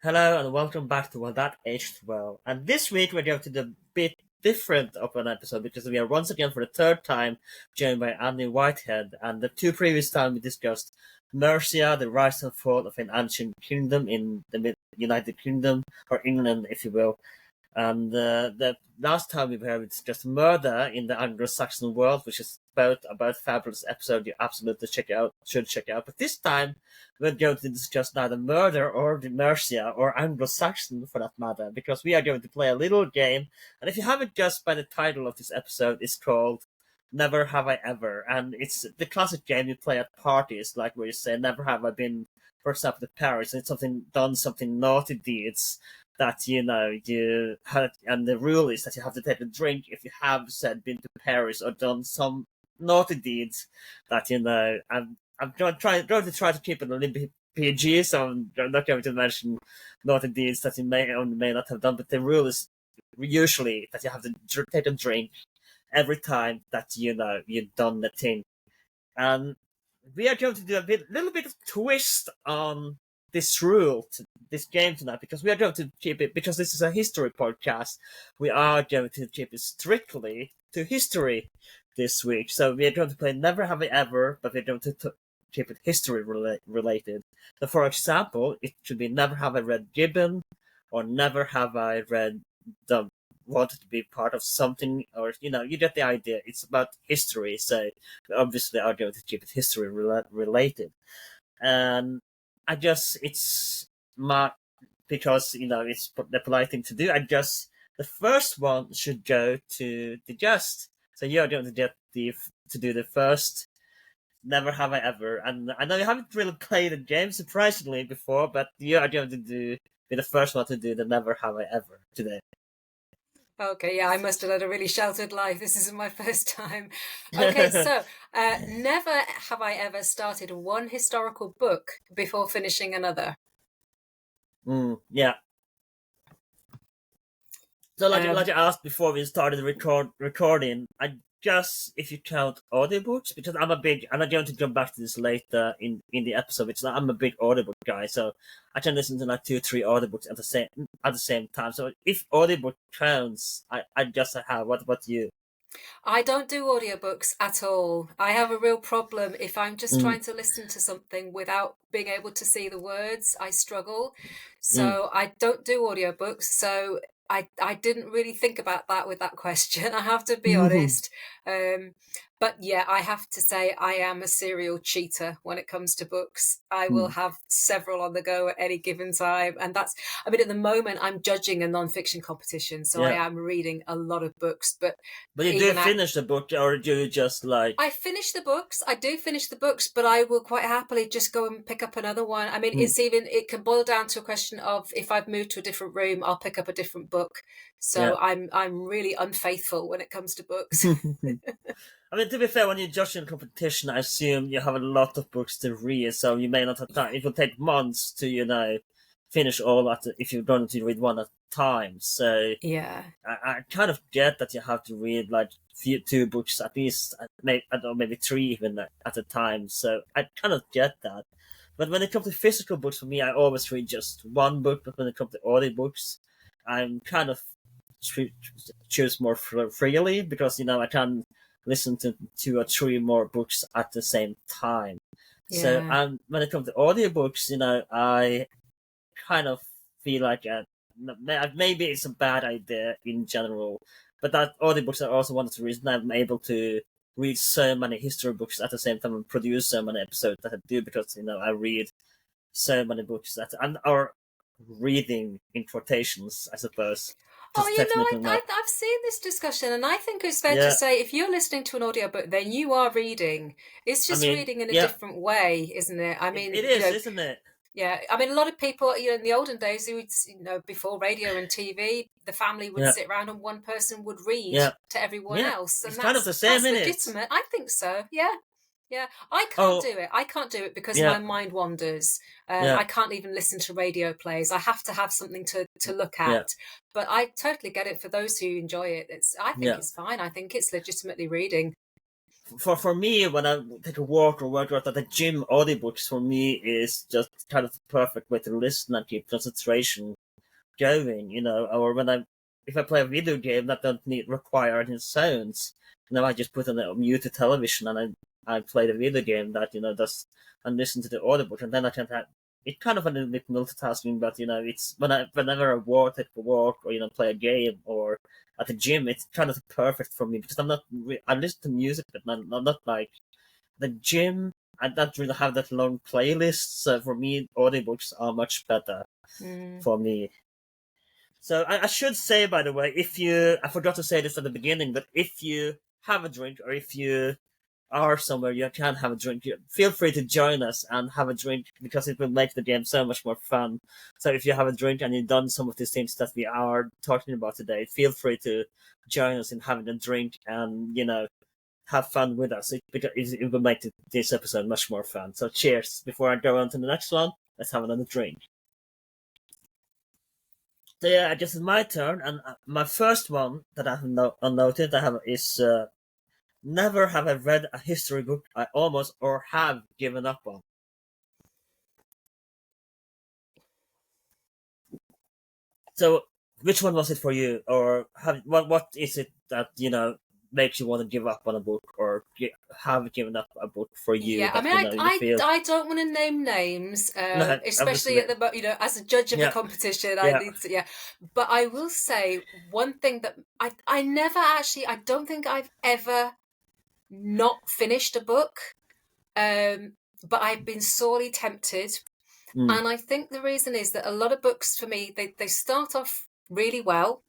Hello and welcome back to Well That Aged Well. And this week we're going to do a bit different of an episode because we are once again for the third time joined by Annie Whitehead. And the two previous times we discussed Mercia, the rise and fall of an ancient kingdom in the United Kingdom, or England, if you will. And the last time we were it's just murder in the Anglo-Saxon world, which is about fabulous episode you absolutely should check out. But this time we're going to discuss neither murder or the Mercia or Anglo-Saxon for that matter, because we are going to play a little game. And if you haven't guessed by the title of this episode, it's called Never Have I Ever, and it's the classic game you play at parties, like where you say, "Never have I been, for example, to Paris," and it's done something naughty deeds that you had, and the rule is that you have to take a drink if you have said been to Paris or done some naughty deeds that I'm trying to keep it a little bit PG, so I'm not going to mention naughty deeds that you may or may not have done. But the rule is usually that you have to take a drink every time that you've done the thing, and we are going to do little bit of twist on this game tonight, because we are going to keep it, because this is a history podcast, we are going to keep it strictly to history this week. So we are going to play Never Have I Ever, but we're going to keep it history related. So for example, it should be Never Have I Read Gibbon, or Never Have I Read the wanted to be part of something, or you get the idea. It's about history, so we obviously are going to keep it history related. And I guess it's my because it's the polite thing to do. I guess the first one should go to the guest. So you're going to get to do the first Never Have I Ever, and I know you haven't really played the game surprisingly before, but you are going to be the first one to do the Never Have I Ever today. Okay, yeah, I must have led a really sheltered life. This isn't my first time. Okay, so never have I ever started one historical book before finishing another. Yeah. So like I asked before we started recording, I guess if you count audiobooks, because I'm not going to jump back to this later in the episode, because I'm a big audiobook guy, so I can listen to like 2-3 audiobooks at the same time. So if audiobook counts, I guess I have. What about you? I don't do audiobooks at all. I have a real problem if I'm just trying to listen to something without being able to see the words. I struggle. So I don't do audiobooks. So I didn't really think about that with that question. I have to be honest. But yeah, I have to say I am a serial cheater when it comes to books. I will have several on the go at any given time. And at the moment I'm judging a non-fiction competition. So I am reading a lot of books, but you do finish the book, or do you just like... I finish the books. I do finish the books, but I will quite happily just go and pick up another one. I mean, it can boil down to a question of, if I've moved to a different room, I'll pick up a different book. So I'm really unfaithful when it comes to books. I mean, to be fair, when you're judging a competition, I assume you have a lot of books to read, so you may not have time. It will take months to, finish all if you're going to read one at a time. So yeah, I kind of get that you have to read like 2 books at least, maybe 3 even at a time. So I kind of get that. But when it comes to physical books, for me, I always read just one book. But when it comes to audiobooks, I'm kind of choose more freely, because I can listen to 2 or 3 more books at the same time. yeah. So when it comes to audiobooks, I kind of feel like maybe it's a bad idea in general, but that audiobooks are also one of the reasons I'm able to read so many history books at the same time and produce so many episodes that I do, because I read so many books that are reading in quotations, I suppose. I've seen this discussion, and I think it's fair to say if you're listening to an audiobook, then you are reading. It's just reading in a different way, isn't it? I mean, it is, isn't it? Yeah, I mean, a lot of people, in the olden days, who would, before radio and TV, the family would sit around and one person would read to everyone else, and it's kind of the same, that's legitimate. I think so. Yeah. I can't do it. I can't do it because my mind wanders. I can't even listen to radio plays. I have to have something to look at. But I totally get it for those who enjoy it. I think it's fine. I think it's legitimately reading. for me, when I take a walk or work out at the gym, audiobooks for me is just kind of the perfect way to listen and keep concentration going, or when if I play a video game that don't require any sounds, I just put on a muted television and I play the video game that, does, and listen to the audiobook, and then I can have, it's kind of a little bit multitasking, but, it's whenever I take a walk or, play a game or at the gym, it's kind of perfect for me because I listen to music, but not like the gym. I don't really have that long playlist, so for me, audiobooks are much better for me. So I should say, by the way, I forgot to say this at the beginning, but if you have a drink or if you are somewhere you can have a drink, feel free to join us and have a drink because it will make the game so much more fun. So if you have a drink and you've done some of these things that we are talking about today, feel free to join us in having a drink and, have fun with us because it will make this episode much more fun. So cheers. Before I go on to the next one, let's have another drink. So yeah, I guess it's my turn, and my first one that I have noted is never have I read a history book I almost or have given up on. So which one was it for you, or what is it that makes you want to give up on a book or have given up a book for you? Yeah, that, I mean, you feel... I don't want to name names, No, especially at the as a judge of a competition. I need to, but I will say one thing that I never actually, I don't think I've ever not finished a book, but I've been sorely tempted, and I think the reason is that a lot of books for me they start off really well,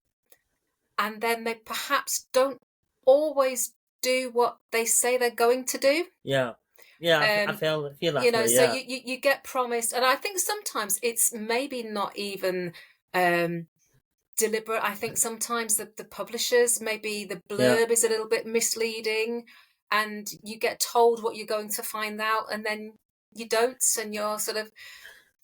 and then they perhaps don't always do what they say they're going to do. I feel that way, so you get promised, and I think sometimes it's maybe not even deliberate. I think sometimes the publishers, maybe the blurb is a little bit misleading, and you get told what you're going to find out, and then you don't, and you're sort of,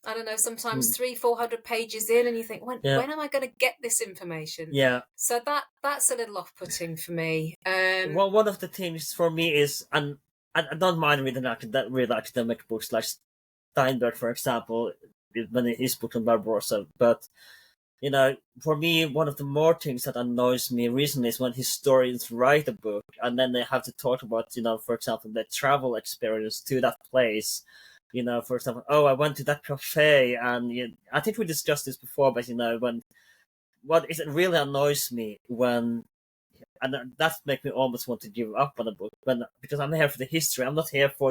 I don't know, sometimes 300-400 pages in, and you think, when am I going to get this information? So that's a little off-putting for me. Well, one of the things for me is, and I don't mind reading real academic books like Steinberg, for example, when his book on Barbarossa, but for me, one of the more things that annoys me recently is when historians write a book and then they have to talk about, for example, their travel experience to that place. For example, I went to that cafe, and I think we discussed this before, but it really annoys me when, and that makes me almost want to give up on a book because I'm here for the history. I'm not here for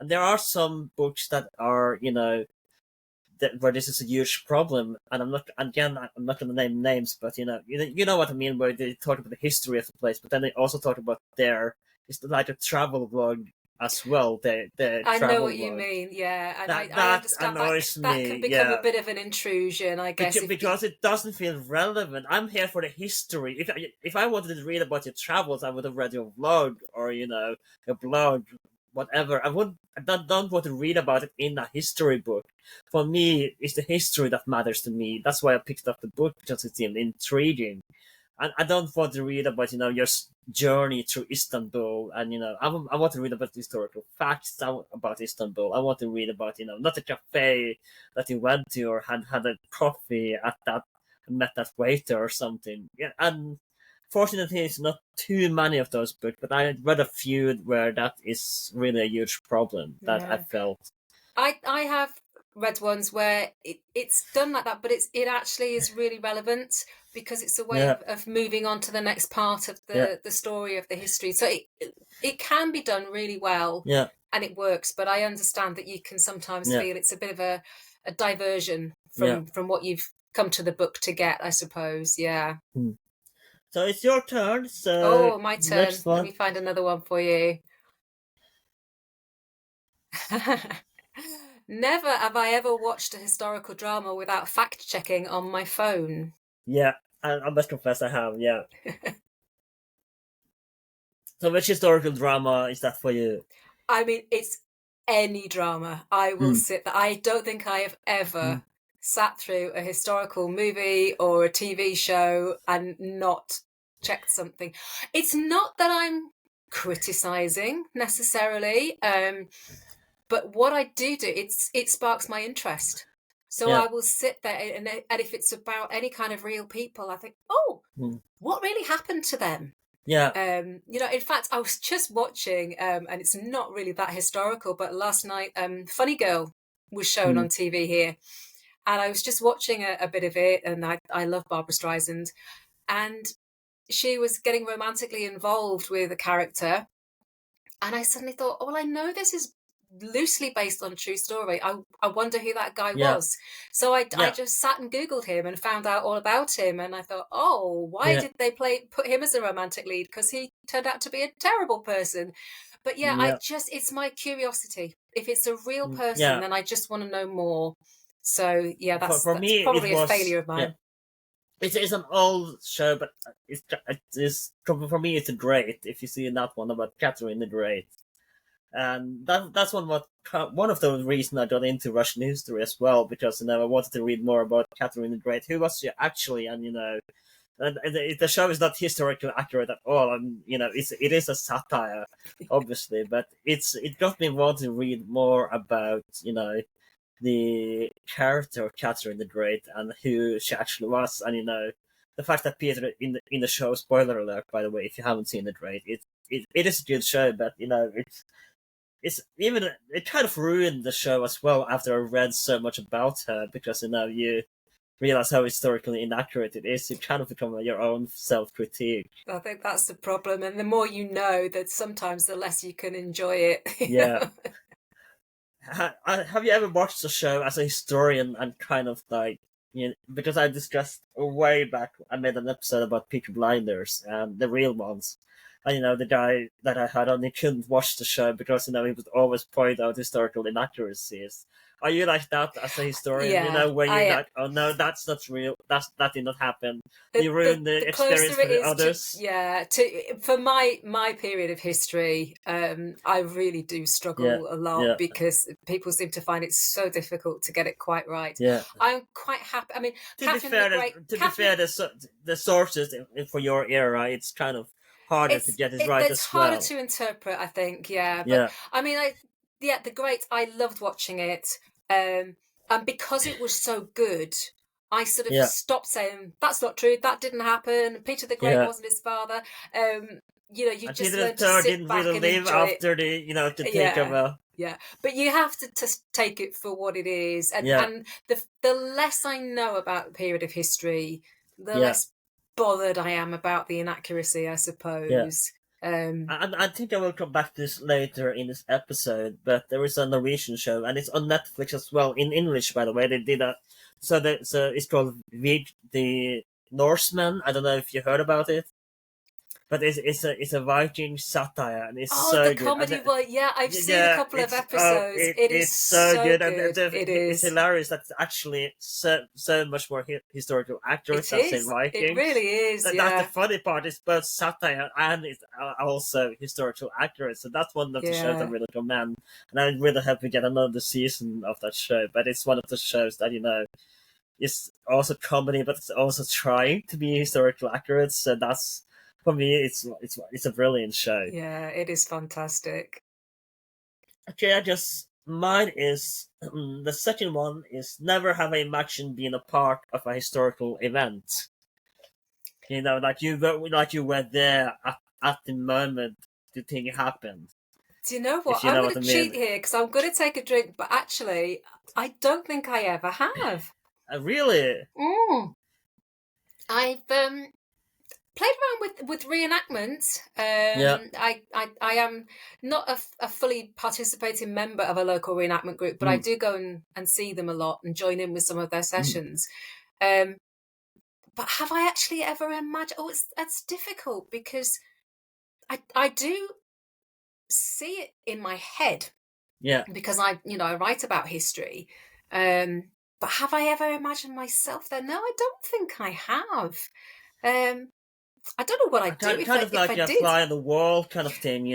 and there are some books that are, where this is a huge problem, and I'm not going to name names, but you know what I mean, where they talk about the history of the place, but then they also talk about it's like a travel vlog as well. I know what you mean, and I understand that can become a bit of an intrusion, I guess, because it doesn't feel relevant. I'm here for the history. If I wanted to read about your travels, I would have read your vlog or a blog, whatever. I don't want to read about it in a history book. For me, it's the history that matters to me. That's why I picked up the book, because it seemed intriguing. And I don't want to read about, your journey through Istanbul. And, I want to read about historical facts about Istanbul. I want to read about, not a cafe that you went to or had a coffee at that, met that waiter or something. Yeah, and fortunately, it's not too many of those books, but I read a few where that is really a huge problem that I felt. I have read ones where it's done like that, but it actually is really relevant because it's a way of moving on to the next part of the story of the history. So it can be done really well, and it works. But I understand that you can sometimes feel it's a bit of a diversion from what you've come to the book to get, I suppose. Yeah. So it's your turn. So my turn. Let me find another one for you. Never have I ever watched a historical drama without fact-checking on my phone. Yeah, I must confess I have, yeah. So which historical drama is that for you? I mean, it's any drama. I will sit there. I don't think I have ever sat through a historical movie or a TV show and not checked something. It's not that I'm criticizing necessarily. But what I do, it sparks my interest. So Yeah. I will sit there, and if it's about any kind of real people, I think, oh, what really happened to them? Yeah. In fact, I was just watching, and it's not really that historical, but last night, Funny Girl was shown on TV here, and I was just watching a bit of it, and I love Barbara Streisand, and she was getting romantically involved with a character, and I suddenly thought, oh, well, I know this is loosely based on a true story. I wonder who that guy Yeah. was. So I Yeah. just sat and Googled him and found out all about him. And I thought, oh, why Yeah. did they put him as a romantic lead? Because he turned out to be a terrible person. But yeah, Yeah. it's my curiosity. If it's a real person, Yeah. then I just want to know more. So yeah, that's For me, it probably a was failure of mine. It's an old show, but it's for me it's great. If you see that one about Catherine the Great, and that's one of the reasons I got into Russian history as well, because I wanted to read more about Catherine the Great, who was she actually, and the show is not historically accurate at all, and it is a satire, obviously, but it got me wanting to read more about the character of Catherine the Great and who she actually was, and the fact that Peter in the show, spoiler alert by the way, if you haven't seen The Great, it is a good show, but it kind of ruined the show as well after I read so much about her, because you realize how historically inaccurate it is. You kind of become your own self-critique. I think that's the problem, and the more you know, that sometimes the less you can enjoy it. Yeah. Have you ever watched the show as a historian and kind of like, because I discussed way back, I made an episode about Peaky Blinders and the real ones. And the guy that I had on, he couldn't watch the show because he would always point out historical inaccuracies. Are you like that as a historian? Yeah, Where you're I like, oh no, that's not real. That did not happen. the, You ruin the experience closer for it the is others. for my period of history, I really do Yeah, struggle a lot yeah, because people seem to find it so difficult to get it quite right. yeah. I'm quite happy. I mean, To be Catherine the fair, Great. the sources for your era, it's kind of harder to get it right It's as harder well. to interpret, I think. Yeah, but Yeah, I mean, the Great. I loved watching it, and because it was so good, I sort of yeah, stopped saying that's not true. That didn't happen. Peter the Great yeah. wasn't his father. You And just Peter the learn to Third sit didn't back really and live enjoy it. after the Yeah, takeover. yeah. But you have to take it for what it is, Yeah, and the less I know about the period of history, the yeah, less bothered I am about the inaccuracy, I yeah. suppose. Um, And I think I will come back to this later in this episode, but there is a Norwegian show, and it's on Netflix as well, in English, by the way. They did a so it's called the Norseman. I don't know if you heard about it, but it's a Viking satire, and it's oh, so the good. comedy one. Yeah, I've seen a Yeah, couple of episodes. It is it's so so good, and good. It it's is. hilarious that it's actually so much more historical accurate It than say is. It Vikings. really is. That's the Yeah. funny part. It's both satire and it's also historical accurate. So that's one of the shows I Yeah. really recommend, and I really hope we get another season of that show. But it's one of the shows that is also comedy, but it's also trying to be historical accurate. So that's, for me, it's a brilliant show. Yeah, it is fantastic. Okay, mine is the second one is never have I imagined being a part of a historical event. Like you were there at the moment the thing happened. Do you know If what? you I'm know going what to I cheat mean. here because I'm going to take a drink, but actually, I don't think I ever have. Really? Mm. I've played around with reenactments. Yeah. I am not a fully participating member of a local reenactment group, but I Mm. do go and see them a lot and join in with some of their Mm. sessions. Um, but have I actually ever imagined? Oh, that's difficult because I do see it in my head Yeah. because I write about history. But have I ever imagined myself there? No, I don't think I have. Um, I don't know what I'd do Kind of if like I a did. fly on the wall kind of thing,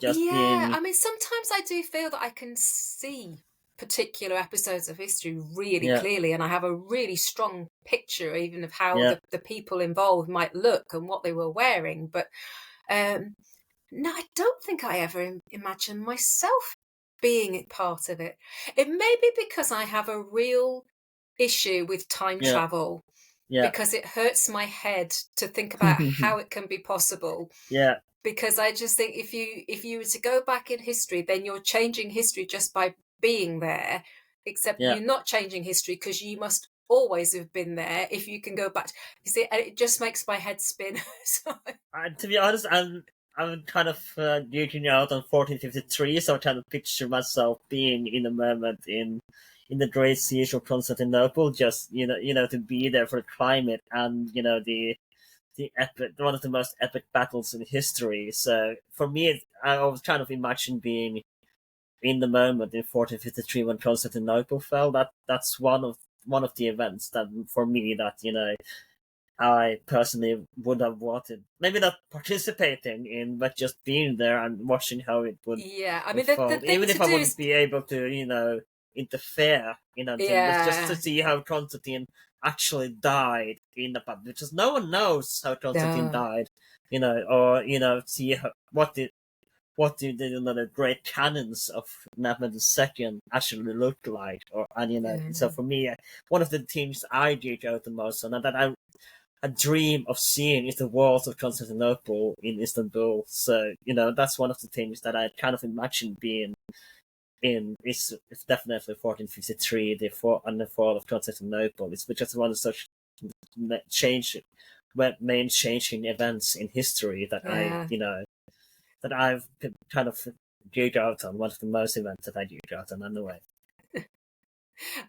just Yeah, being. I mean, sometimes I do feel that I can see particular episodes of history really Yeah. clearly, and I have a really strong picture even of how Yeah. the people involved might look and what they were wearing. But um, No, I don't think I ever imagined myself being part of it. It may be because I have a real issue with time Yeah, travel, yeah, because it hurts my head to think about how it can be possible. yeah, Because I just think if you were to go back in history, then you're changing history just by being there, except yeah. you're not changing history because you must always have been there if you can go back. You see, and it just makes my head spin. So, To be honest, I'm kind of geeking out on 1453, so I'm trying to picture myself being in a moment in the Great Siege of Constantinople, just to be there for the climate and the epic, one of the most epic battles in history. So for me, I was kind of imagine being in the moment in 1453 when Constantinople fell. That's one of the events that for me that I personally would have wanted, maybe not participating in, but just being there and watching how it would yeah, I mean, the unfold. thing Even to if I do wouldn't is, be able to, interfere in anything, but just to yeah, see how Constantine actually died in the pub, because no one knows how Constantine no, died, or see what the great cannons of Mehmed II actually looked like, so yeah, for me, one of the things I geek out the most on, and that I dream of seeing is the walls of Constantinople in Istanbul. So, that's one of the things that I kind of imagine being in. It's definitely 1453, the fall of Constantinople. It's just one of such change, main changing events in history that yeah. I've kind of geeked out on. One of the most events that I geeked out on, anyway.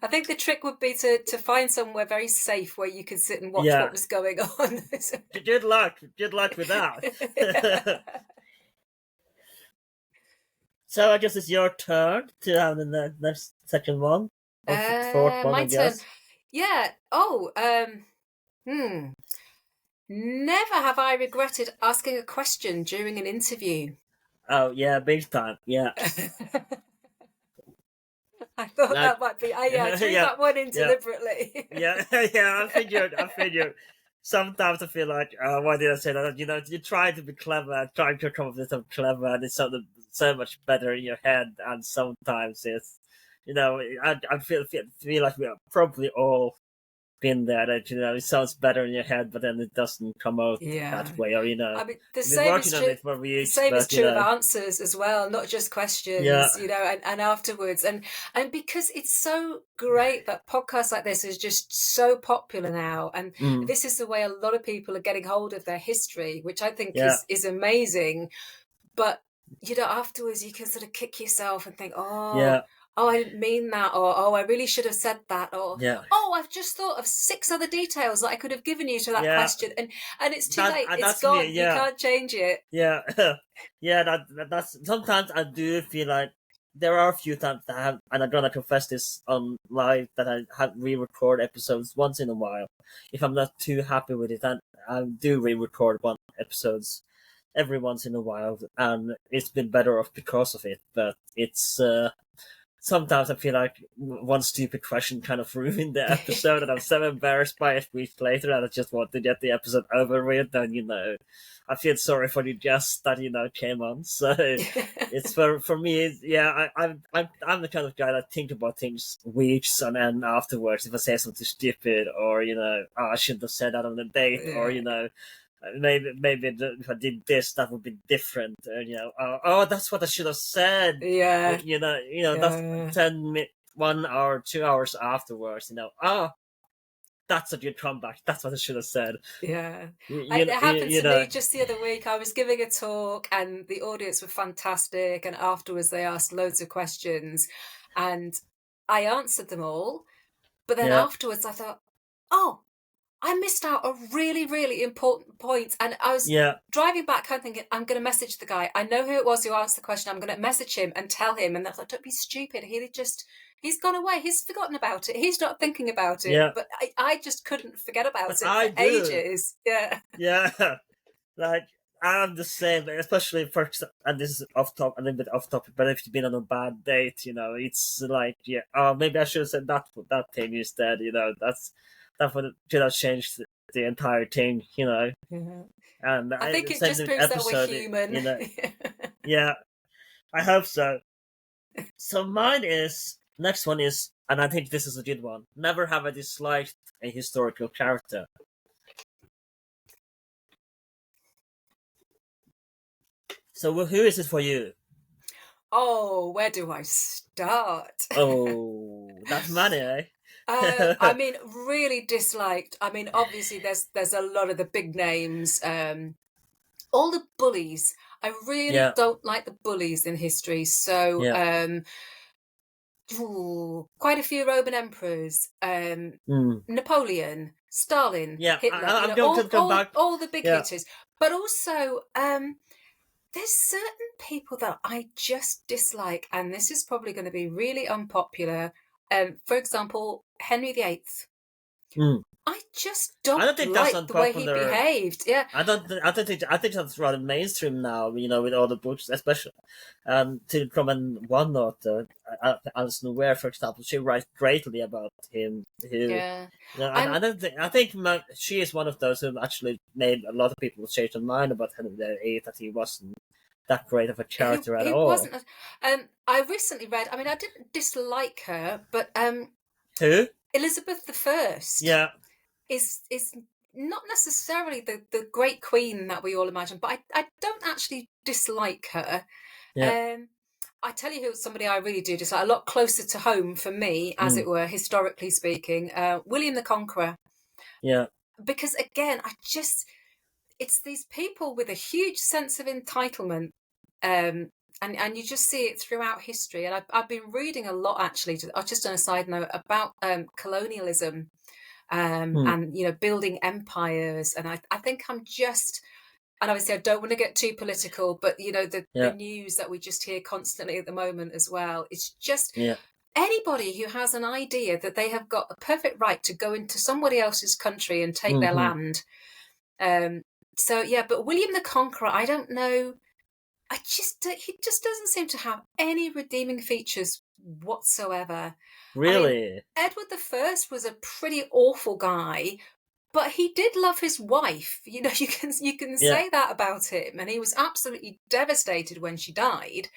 I think the trick would be to find somewhere very safe where you could sit and watch what Yeah. was going on. Good luck. Good luck with that. So I guess it's your turn to have the next second one, or fourth one, My I turn. guess. Yeah. Oh, hmm. Never have I regretted asking a question during an interview. Oh yeah, big time. Yeah, I thought like that might be. I threw yeah, that one in yeah, deliberately. yeah, yeah. I figured. Sometimes I feel like, why did I say that? You try to be clever, trying to come up with something clever, and it's something so much better in your head. And sometimes it's, I feel like we are probably all been there. That it sounds better in your head, but then it doesn't come out Yeah. that way. Or I mean, we've been working on it for the weeks, same is but true of answers as well, not just yeah, questions, and afterwards. And because it's so great that podcasts like this is just so popular now, and mm, this is the way a lot of people are getting hold of their history, which I think yeah, is amazing. But afterwards you can sort of kick yourself and think, yeah, oh, I didn't mean that, or oh, I really should have said that, or yeah, oh, I've just thought of 6 other details that I could have given you to that yeah. question, and it's too That late. It's that's me. gone. You Yeah, can't change it. yeah, yeah. That's sometimes I do feel like there are a few times that I have, and I'm gonna confess this on live, that I have re-record episodes once in a while. If I'm not too happy with it, and I do re-record one episodes every once in a while, and it's been better off because of it. But it's sometimes I feel like one stupid question kind of ruined the episode, and I'm so embarrassed by it weeks later, and I just want to get the episode over with. And I feel sorry for the guests that came on. So it's for me. Yeah, I'm the kind of guy that think about things weeks on end afterwards. If I say something stupid, or oh, I shouldn't have said that on the date, or Yeah, maybe if I did this, that would be different. Oh, that's what I should have said. yeah, That's yeah, 1 hour, 2 hours afterwards. Oh, that's a good comeback. That's what I should have said. yeah. You, It you, you, happened you to know, me just the other week. I was giving a talk, and the audience were fantastic. And afterwards, they asked loads of questions, and I answered them all. But then yeah, afterwards, I thought, oh, I missed out a really, really important point. And I was yeah, driving back home thinking, I'm going to message the guy. I know who it was who answered the question. I'm going to message him and tell him. And I thought, don't be stupid. He's gone away. He's forgotten about it. He's not thinking about it. yeah. But I just couldn't forget But about it for I do. ages. Yeah. Yeah, like I'm the same. Especially for, and this is off top, a little bit off topic. But if you've been on a bad date, it's like, yeah. Oh, maybe I should have said that thing instead. That's that should have changed the entire thing, you know. Yeah. And I think it send just the proves that we're episode, human. you know. Yeah, I hope so. So mine is next one is, and I think this is a good one. Never have I disliked a historical character. So who is it for you? Oh, where do I start? Oh, that's money, eh? I mean, really disliked. I mean, obviously, there's a lot of the big names. All the bullies. I really Yeah, don't like the bullies in history. So, yeah, quite a few Roman emperors. mm. Napoleon, Stalin, Yeah. Hitler. You I'm know, going to come back. all the big Yeah. hitters. But also, there's certain people that I just dislike, and this is probably going to be really unpopular. For example, Henry VIII. Mm. I just I don't don't think that's like the way he unpopular. behaved. Yeah, I think that's rather mainstream now. You know, with all the books, especially from one author, Alison Ware, for example, she writes greatly about him. Who, yeah. you know, And I don't think she is one of those who actually made a lot of people change their mind about Henry VIII, that he wasn't that great of a character at he all. wasn't. I recently read. I mean, I didn't dislike her, but Who? Elizabeth the First Yeah, is not necessarily the great queen that we all imagine, but I don't actually dislike her. yeah, Um, I tell you who somebody I really do dislike, a lot closer to home for me, as mm, it were, historically speaking, William the Conqueror. yeah, Because again, it's these people with a huge sense of entitlement. And you just see it throughout history. And I've been reading a lot, actually, just on a side note, about colonialism, mm, and building empires. And I think I'm just, and obviously I don't want to get too political, but the yeah, news that we just hear constantly at the moment as well, it's just yeah, anybody who has an idea that they have got a perfect right to go into somebody else's country and take their mm-hmm. land. um so yeah, but William the Conqueror, I don't know, he just doesn't seem to have any redeeming features whatsoever. I mean, Really? Edward the First was a pretty awful guy, but he did love his wife. You can Yeah. say that about him, and he was absolutely devastated when she died.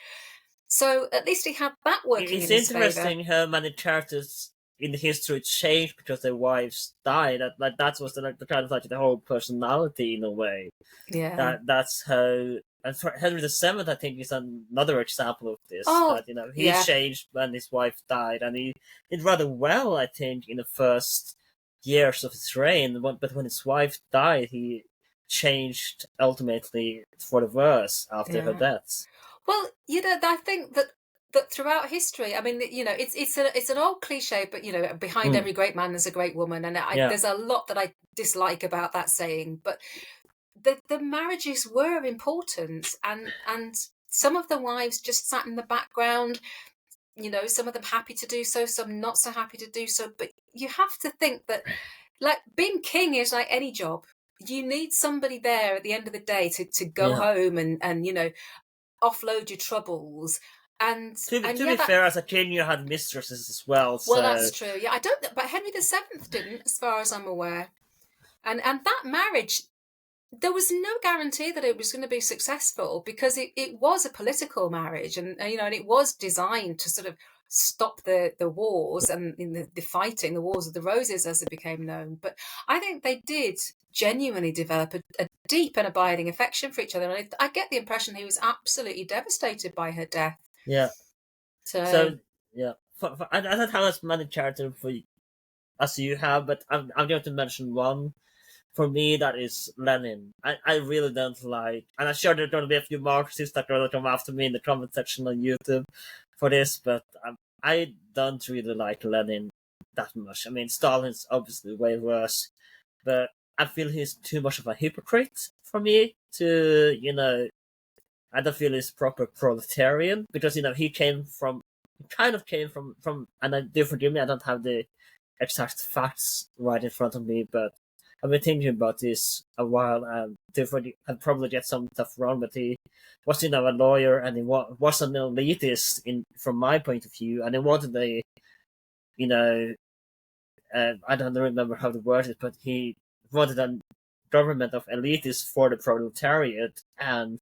So at least he had that working It's in his favour. interesting how many characters in history changed because their wives died. That was the kind of like the whole personality in a way. Yeah. That's how. And for Henry VII, I think is another example of this. Oh, That he yeah. changed when his wife died, and he did rather well, I think, in the first years of his reign. But when his wife died, he changed ultimately for the worse after her Yeah. death. Well, I think that throughout history, I mean, it's an old cliche, but behind Mm, every great man there's a great woman, and yeah. there's a lot that I dislike about that saying. But the marriages were important, and some of the wives just sat in the background. Some of them happy to do so, some not so happy to do so. But you have to think that, like, being king is like any job. You need somebody there at the end of the day to go Yeah. home and offload your troubles. And To yeah, be that fair, as a king, you had mistresses as well. well, So that's true. Yeah, I don't, but Henry VII didn't, as far as I'm aware. And that marriage, there was no guarantee that it was going to be successful, because it was a political marriage, and it was designed to sort of stop the wars and in the fighting, the Wars of the Roses, as it became known. But I think they did genuinely develop a deep and abiding affection for each other. And I get the impression he was absolutely devastated by her death. yeah, So so yeah. I don't have as many characters as you have, but I'm going to mention one. For me, that is Lenin. I really don't like, and I'm sure there are going to be a few Marxists that are going to come after me in the comment section on YouTube for this, but I don't really like Lenin that much. I mean, Stalin's obviously way worse, but I feel he's too much of a hypocrite for me to, I don't feel he's proper proletarian, because he kind of came from, and I do forgive me, I don't have the exact facts right in front of me, but I've been thinking about this a while, and I'd probably get some stuff wrong, but he was a lawyer, and he was an elitist from my point of view, and he wanted a you know I don't remember how the word is, but he wanted a government of elitists for the proletariat, and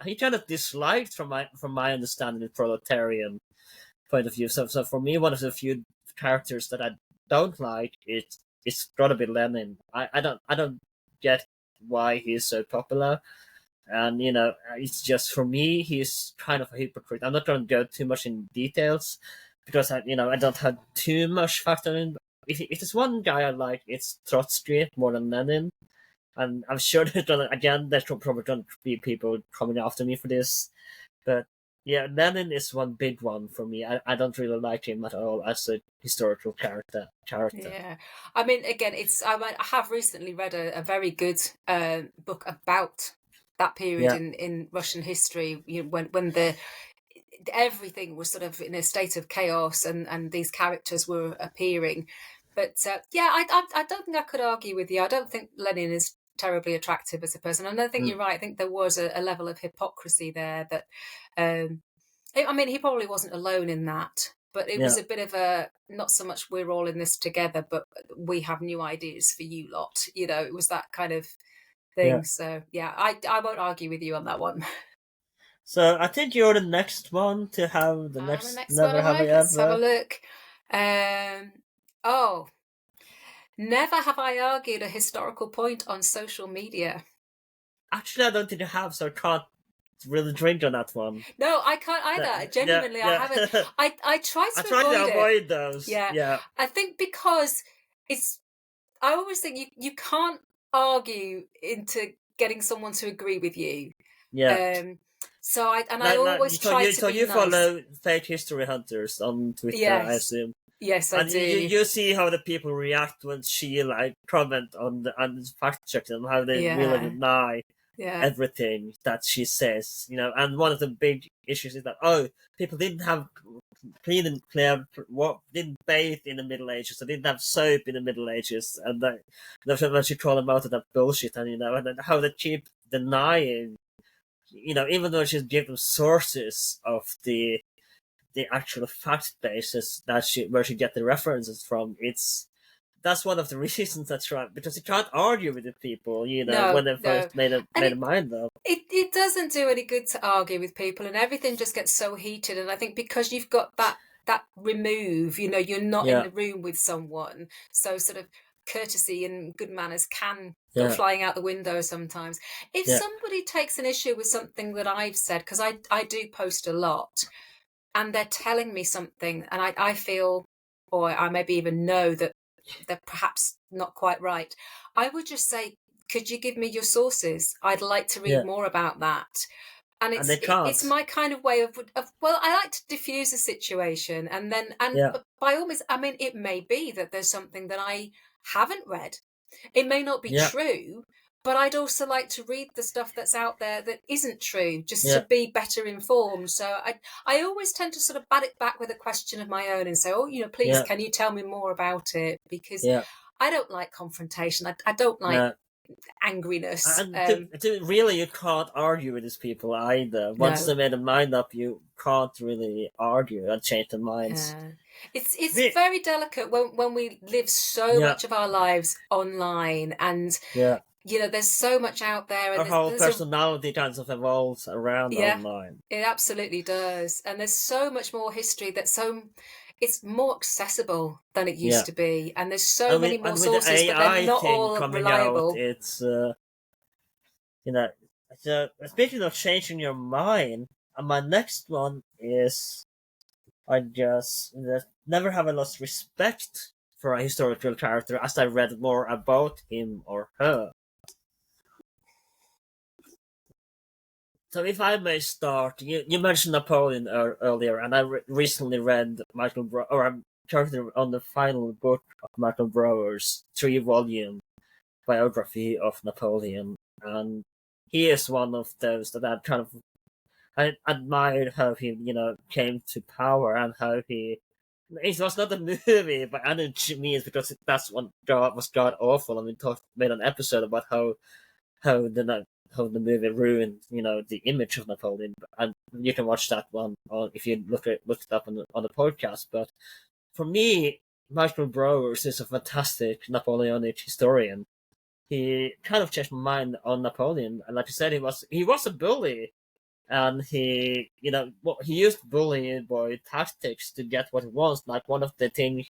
he kind of disliked, from my understanding, the proletarian point of view. So for me, one of the few characters that I don't like it's gotta be Lenin. I don't get why he's so popular, and it's just, for me, he's kind of a hypocrite. I'm not going to go too much in details because I don't have too much fact on him. If there's one guy I like, it's Trotsky more than Lenin, and I'm sure there's probably going to be people coming after me for this, but yeah, Lenin is one big one for me. I don't really like him at all as a historical character. Yeah, I mean, again, I have recently read a very good book about that period Yeah, in Russian history. When everything was sort of in a state of chaos, and these characters were appearing. But yeah, I don't think I could argue with you. I don't think Lenin is terribly attractive as a person, and I think mm, you're right. I think there was a level of hypocrisy there that. Um, I mean, he probably wasn't alone in that, but it was yeah. a bit of a, not so much we're all in this together, but we have new ideas for you lot. It was that kind of Yeah. thing. So yeah, I won't argue with you on that one. So I think you're the next one to have the The next next one, Never am Have I? I Let's have a Ever. look. Oh, never have I argued a historical point on social media. Actually, I don't think you have, so I can't really drink on that one. No, I can't either. Yeah, Genuinely, I yeah. haven't. I try I to try to avoid it. avoid those. Yeah, Yeah, I think because it's I always think you can't argue into getting someone to agree with you. yeah. Um, I always So try you to so be you nice. follow fake history hunters on Twitter, I Yes, assume. yes, I And do. you see how the people react when she comment on fact check them, how they really Yeah, deny yeah, everything that she says. And one of the big issues is that, oh, people didn't have clean and clear, what didn't bathe in the Middle Ages, they didn't have soap in the Middle Ages, and when she called them out of that bullshit, and then how they keep denying, even though she's given sources of the actual fact basis where she get the references from. That's one of the reasons that's right, because you can't argue with the people, no, when they no, first made a and made a mind up. it doesn't do any good to argue with people, and everything just gets so heated. And I think because you've got that remove, you're not in Yeah, the room with someone, so sort of courtesy and good manners can go yeah, flying out the window sometimes. If yeah, somebody takes an issue with something that I've said, because I do post a lot, and they're telling me something, and I feel, or I maybe even know that they're perhaps not quite right, I would just say, could you give me your sources? I'd like to read yeah, more about that. And and it's they it's can't. my kind of way of well, I like to diffuse a situation, and Yeah, but by all means, I mean, it may be that there's something that I haven't read. It may not be yeah, true, but I'd also like to read the stuff that's out there that isn't true, just to yeah, be better informed. So I always tend to sort of bat it back with a question of my own and say, oh, please, yeah, can you tell me more about it? Because yeah. I don't like confrontation. I don't like No, angriness. and really, you can't argue with these people either. Once No. they made a mind up, you can't really argue and change their minds. Yeah. It's We, very delicate when we live so yeah, much of our lives online, and yeah. there's so much out there, and Our whole there's a personality kind of evolves around yeah, online. it absolutely does. And there's so much more history it's more accessible than it used Yeah, to be, and there's so many more and with the sources, but they're AI not thing all coming out, reliable. it's you know. So speaking of changing your mind, my next one is I just never have I lost respect for a historical character as I read more about him or her. So if I may start, you mentioned Napoleon earlier, and I recently read or I'm currently on the final book of Michael Brower's 3-volume biography of Napoleon, and he is one of those that I admired how he came to power and how he. It was not a movie by any means because that's what was god awful. I mean, made an episode about how the how the movie ruined the image of Napoleon, and you can watch that one if you look it up on the podcast. But for me, Michael Browers is a fantastic Napoleonic historian. He kind of changed my mind on Napoleon, and like you said, he was a bully, and he used bullying boy tactics to get what he wants. Like one of the things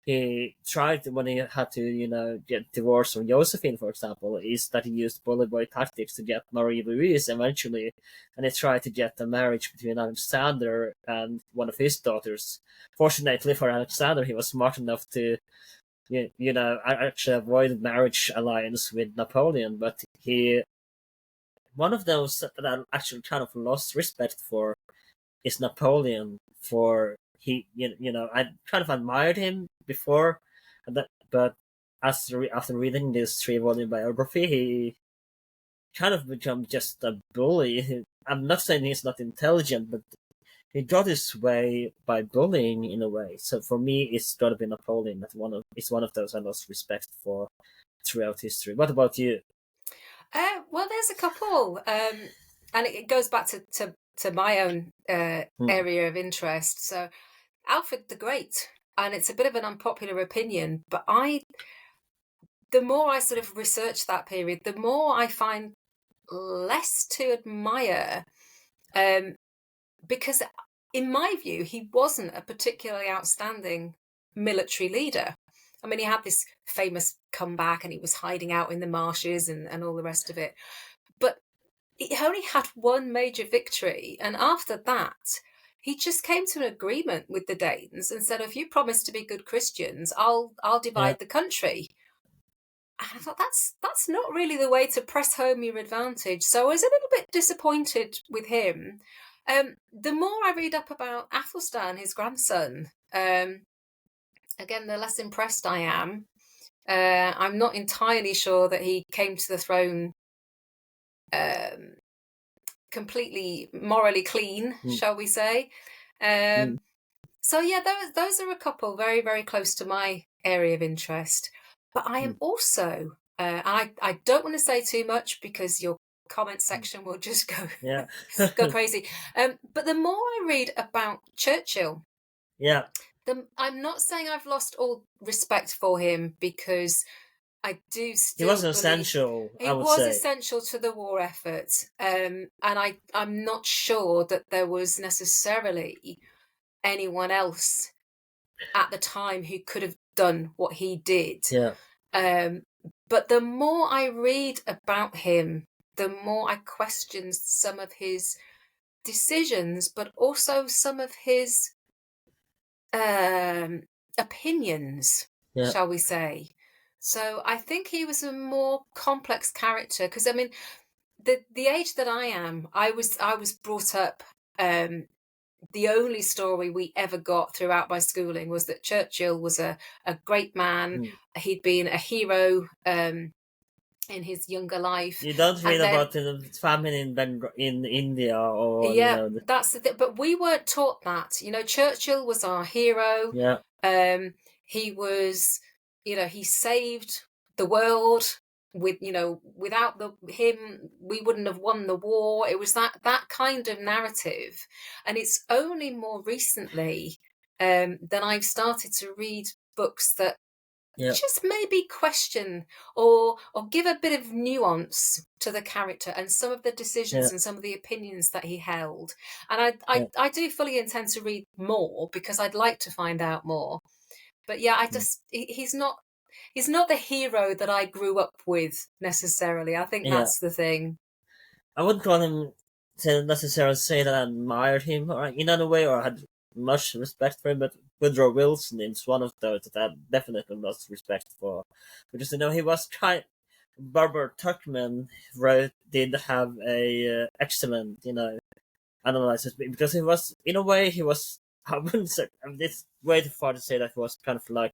he tried when he had to, get divorced from Josephine, for example, is that he used bully boy tactics to get Marie Louise eventually, and he tried to get a marriage between Alexander and one of his daughters. Fortunately for Alexander, he was smart enough to, actually avoid marriage alliance with Napoleon, but one of those that I actually kind of lost respect for is Napoleon. For I kind of admired him before, but after reading this 3 volume biography, he kind of become just a bully. I'm not saying he's not intelligent, but he got his way by bullying in a way. So for me, it's got to be Napoleon. It's one of those I lost respect for throughout history. What about you? Well, there's a couple, and it goes back to my own area of interest. So, Alfred the Great, and it's a bit of an unpopular opinion, but the more I sort of research that period, the more I find less to admire, because in my view, he wasn't a particularly outstanding military leader. I mean, he had this famous comeback and he was hiding out in the marshes and all the rest of it. But he only had one major victory. And after that, he just came to an agreement with the Danes and said, if you promise to be good Christians, I'll Yeah, divide the country. And I thought that's not really the way to press home your advantage. So I was a little bit disappointed with him. The more I read up about Athelstan, his grandson, again, the less impressed I am. I'm not entirely sure that he came to the throne completely morally clean, shall we say. So yeah, those are a couple very, very close to my area of interest. But I am also, I don't want to say too much because your comment section will just go yeah, go crazy. But the more I read about Churchill, yeah. I'm not saying I've lost all respect for him, because I do He was still believe essential, he I would was say. essential to the war effort. And I'm not sure that there was necessarily anyone else at the time who could have done what he did. Yeah, But the more I read about him, the more I question some of his decisions, but also some of his opinions, yeah, shall we say. So I think he was a more complex character, because I mean, the age that I am, I was brought up. The only story we ever got throughout my schooling was that Churchill was a great man. He'd been a hero in his younger life, you don't read and then about the famine in India or yeah, that's the thing. But we weren't taught that. Churchill was our hero. yeah, He was, he saved the world. Without him, we wouldn't have won the war. It was that kind of narrative, and it's only more recently that I've started to read books that yeah, just maybe question or give a bit of nuance to the character and some of the decisions yeah, and some of the opinions that he held. And I yeah. I do fully intend to read more, because I'd like to find out more. But yeah, he's not the hero that I grew up with necessarily. I think Yeah. that's the thing. I wouldn't call him to necessarily say that I admired him or in any way or had much respect for him, but Woodrow Wilson is one of those that I definitely lost respect for, because he was kind. Barbara Tuchman did have a excellent analysis, because he was, in a way, he was. I wouldn't say, I mean, it's way too far to say that he was kind of like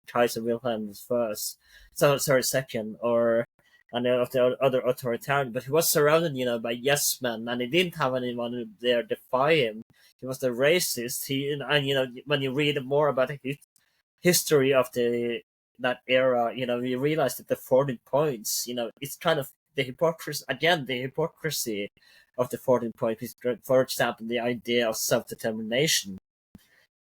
Kaiser Wilhelm first, so sorry, second, or and of the other authoritarian, but he was surrounded by yes men, and he didn't have anyone there defy him. He was the racist. And when you read more about his history of that era, you realize that the 14 points, it's kind of the hypocrisy again, the hypocrisy of the 14 points. For example, the idea of self determination.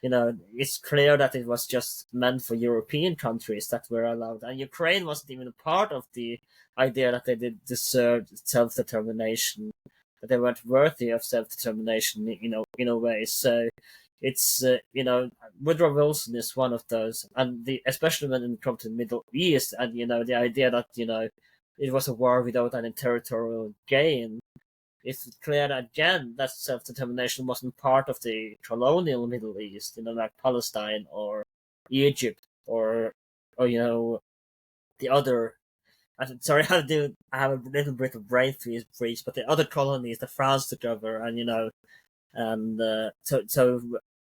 it's clear that it was just meant for European countries that were allowed, and Ukraine wasn't even a part of the idea that they did deserve self-determination, that they weren't worthy of self-determination, in a way. So it's Woodrow Wilson is one of those, and especially when it comes to the Middle East, and the idea that it was a war without any territorial gain. It's clear again that self-determination wasn't part of the colonial Middle East, like Palestine or Egypt or the other. I'm sorry, I have a little bit of brain freeze, but the other colonies that France took over, and so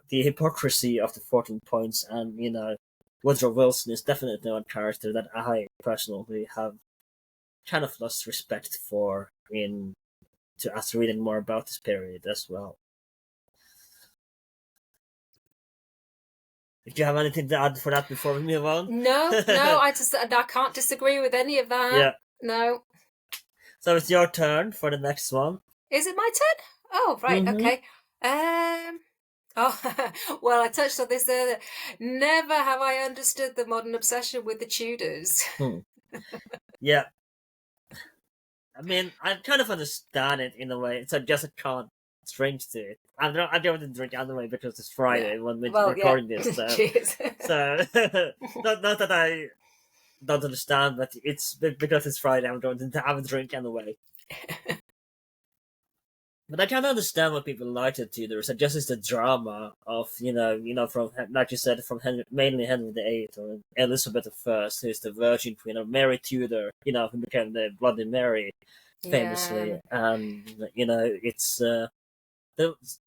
the hypocrisy of the 14 points, and Woodrow Wilson is definitely one character that I personally have kind of lost respect for after reading more about this period as well. Do you have anything to add for that before we move on? No, I can't disagree with any of that. Yeah. No. So it's your turn for the next one. Is it my turn? Oh, right, okay. Well, I touched on this earlier. Never have I understood the modern obsession with the Tudors. Yeah. I mean, I kind of understand it in a way. So just I can't drink to it. I don't drink anyway because it's Friday when we're recording this. So, so not that I don't understand, but it's because it's Friday. I'm going to have a drink anyway. But I can understand what people like the Tudors. It just is the drama of from, like you said, from mainly Henry VIII or Elizabeth I, who's the Virgin Queen, or Mary Tudor, who became the Bloody Mary, famously. Yeah. And it's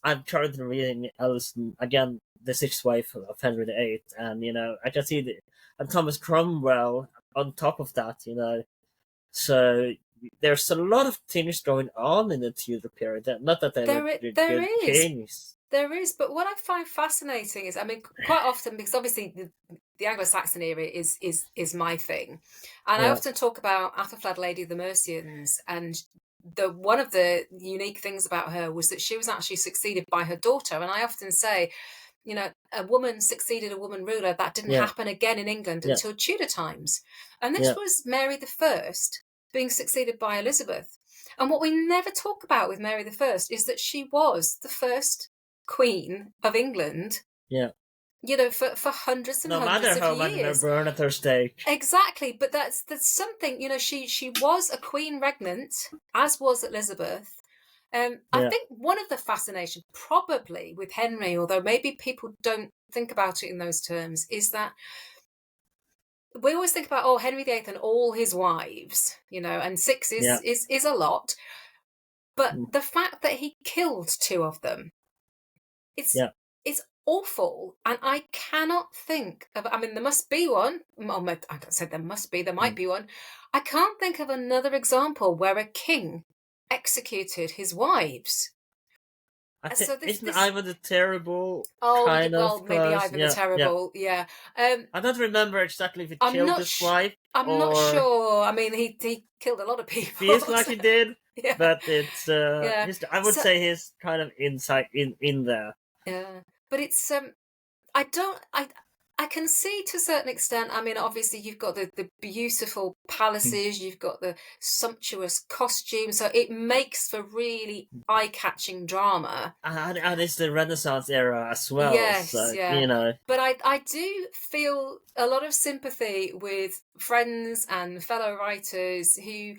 I'm currently reading Alison again, the sixth wife of Henry VIII, and I can see and Thomas Cromwell on top of that, so there's a lot of things going on in the Tudor period. Not that they were good kings. There is, but what I find fascinating is, I mean, quite often, because obviously the Anglo-Saxon era is my thing, and I often talk about Athelflaed, Lady of the Mercians, and one of the unique things about her was that she was actually succeeded by her daughter, and I often say, a woman succeeded a woman ruler. That didn't happen again in England until Tudor times, and this was Mary I being succeeded by Elizabeth. And what we never talk about with Mary I is that she was the first Queen of England. Yeah. For hundreds and no hundreds matter how of much years. they burn at her stake. Exactly, but that's something. She was a queen regnant, as was Elizabeth. I think one of the fascinations, probably with Henry, although maybe people don't think about it in those terms, is that we always think about Henry VIII and all his wives, and 6 is a lot. But the fact that he killed 2 of them, it's awful, and I cannot think of. I mean, there must be one. I don't say there must be. There might be one. I can't think of another example where a king executed his wives. Isn't Ivan the Terrible maybe Ivan the Terrible, yeah. I don't remember exactly if he killed his wife. I'm not sure. I mean, he killed a lot of people. Feels like he did, but it's I would say he's kind of inside in there. Yeah, but it's I can see to a certain extent. I mean, obviously, you've got the beautiful palaces, you've got the sumptuous costumes, so it makes for really eye-catching drama. And it's the Renaissance era as well. Yes, so, But I do feel a lot of sympathy with friends and fellow writers who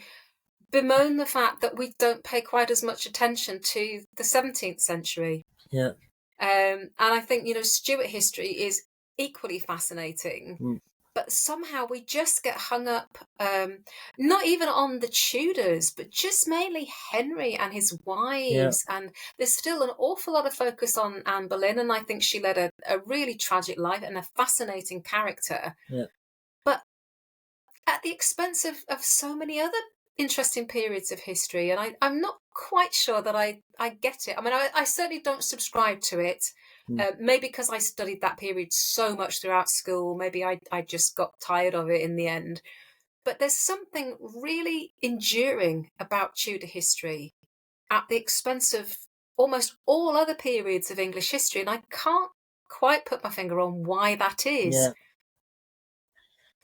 bemoan the fact that we don't pay quite as much attention to the 17th century. Yeah. And I think, Stuart history is equally fascinating, but somehow we just get hung up, not even on the Tudors, but just mainly Henry and his wives. And there's still an awful lot of focus on Anne Boleyn, and I think she led a really tragic life and a fascinating character. Yeah. But at the expense of so many other interesting periods of history, and I'm not quite sure that I get it. I mean, I certainly don't subscribe to it. Maybe because I studied that period so much throughout school, maybe I just got tired of it in the end. But there's something really enduring about Tudor history at the expense of almost all other periods of English history, and I can't quite put my finger on why that is. Yeah.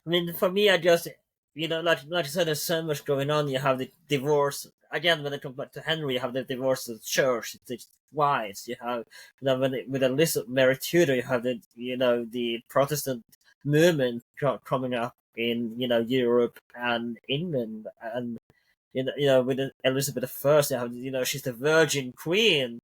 I mean, for me, I just, like I said, there's so much going on. You have the divorce. Again, when it comes back to Henry, you have the divorce of the church. It's wise. You have, with Elizabeth, Mary Tudor, you have the Protestant movement coming up in, Europe and England. And, with Elizabeth I, you have, she's the Virgin Queen.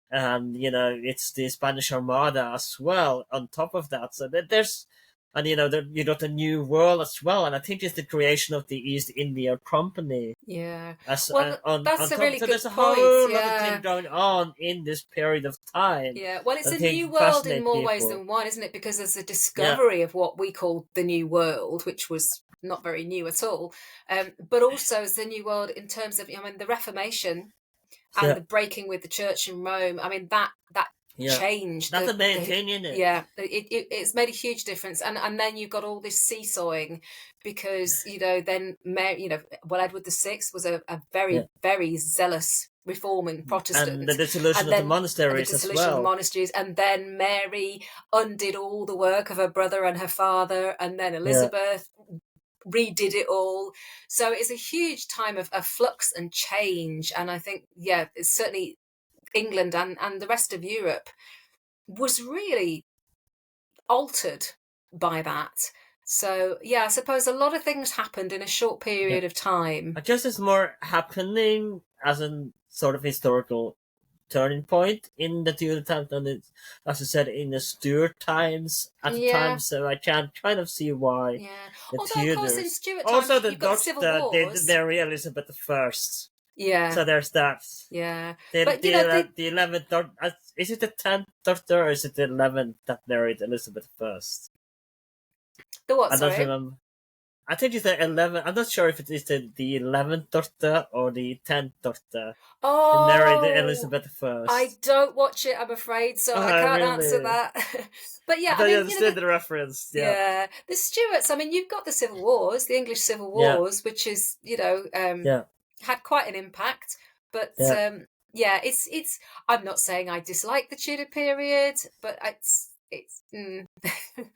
And, it's the Spanish Armada as well on top of that. So there's, and you got the New World as well, and I think it's the creation of the East India Company. Yeah. As Well, on that's a top, really so good there's a point. whole lot of Yeah. things going on in this period of time. Yeah. Well, it's I a new think world in fascinate more ways people. than one, isn't it? Because there's a Yeah, discovery of what we call the new world, which was not very new at all. But also as the new world in terms of, I mean, the Reformation and yeah, the breaking with the church in Rome. I mean, that yeah. changed That's the main the thing in it. yeah, it's made a huge difference. And then you've got all this seesawing because, then Mary, well, Edward VI was a Yeah, very, very zealous reforming and the Protestant, dissolution and of the then the monasteries as dissolution of the well. monasteries, and then Mary undid all the work of her brother and her father, and then Yeah, Elizabeth redid it all. So it's a huge time of flux and change. And I think, yeah, it's certainly England and the rest of Europe was really altered by that. So, yeah, I suppose a lot of things happened in a short yeah. period of time. I guess it's more happening as a sort of historical turning point in the Tudor times, and it's, as I said, in the Stuart times at the time. Yeah, So I can kind of see why yeah. the Although, of course, in Tudors, Stuart also times, the you've got the Dutch, civil the wars. Mary Elizabeth I. Yeah, So there's that. yeah. The But, the 11th is it the 10th Doctor or is it the 11th that married Elizabeth I? the what, I don't sorry? remember. I think it's the 11th. I'm not sure if it is the 11th Doctor or the 10th Doctor who married Oh, Elizabeth I. I don't watch it, I'm afraid, so I Oh, can't answer really? that. But I yeah, I thought you mean, understood the reference. Yeah. yeah, the Stuarts. I mean, you've got the Civil Wars, the English Civil Yeah. Wars, which is, Yeah. had quite an impact. But Yeah. yeah, it's. I'm not saying I dislike the Tudor period, but it's.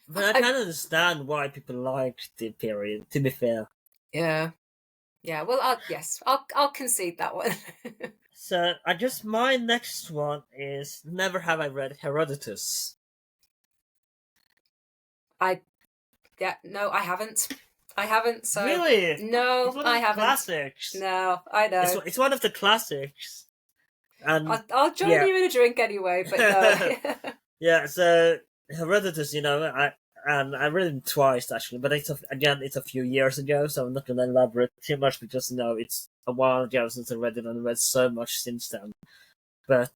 But I I, can understand why people like the period, to be fair. yeah, yeah. Well, I'll concede that one. So I just my next one is never have I read Herodotus. I yeah, no, I haven't. I haven't. So Really? It's no, one of I the haven't. classics. No, I know. It's one of the classics. And I'll join yeah. you in a drink anyway, but no. Yeah, so Herodotus, I read it twice actually, but it's a few years ago, so I'm not gonna elaborate too much because it's a while ago since I read it and I read so much since then. But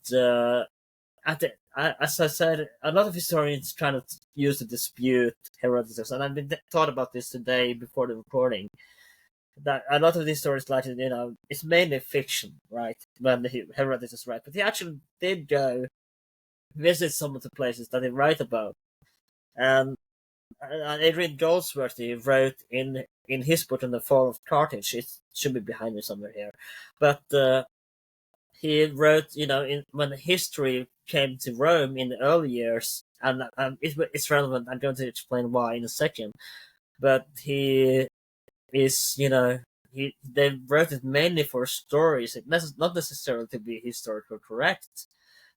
as I said, a lot of historians trying to use to dispute Herodotus, and I've been thought about this today before the recording. That a lot of these stories, like it's mainly fiction, right? When Herodotus wrote, but he actually did go visit some of the places that he write about. And Adrian Goldsworthy wrote in his book on the fall of Carthage. It should be behind me somewhere here, but he wrote, when history came to Rome in the early years, and it's relevant. I'm going to explain why in a second. But he is, they wrote it mainly for stories, not necessarily to be historically correct.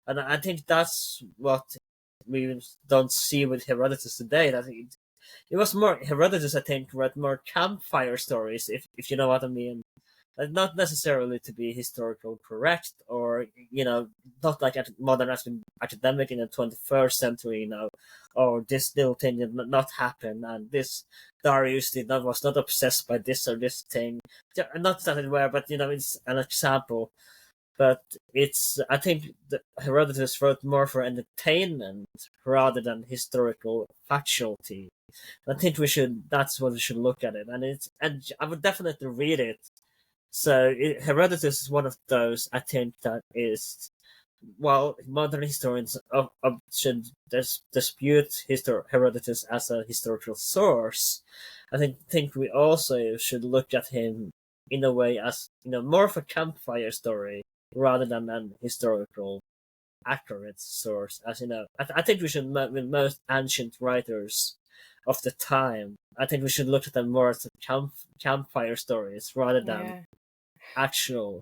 And I think that's what we don't see with Herodotus today. That it was more Herodotus, I think, wrote more campfire stories, if you know what I mean. Not necessarily to be historical correct, or not like a modern academic in the 21st century. Or this little thing did not happen, and this Darius was not obsessed by this or this thing. Not that it were, but it's an example. But I think Herodotus wrote more for entertainment rather than historical factuality. I think that's what we should look at it, and I would definitely read it. So Herodotus is one of those I think that is, well, modern historians should dispute Herodotus as a historical source. I think we also should look at him in a way as more of a campfire story rather than an historical accurate source. As you know, I think we should with most ancient writers of the time. I think we should look at them more as campfire stories rather than actual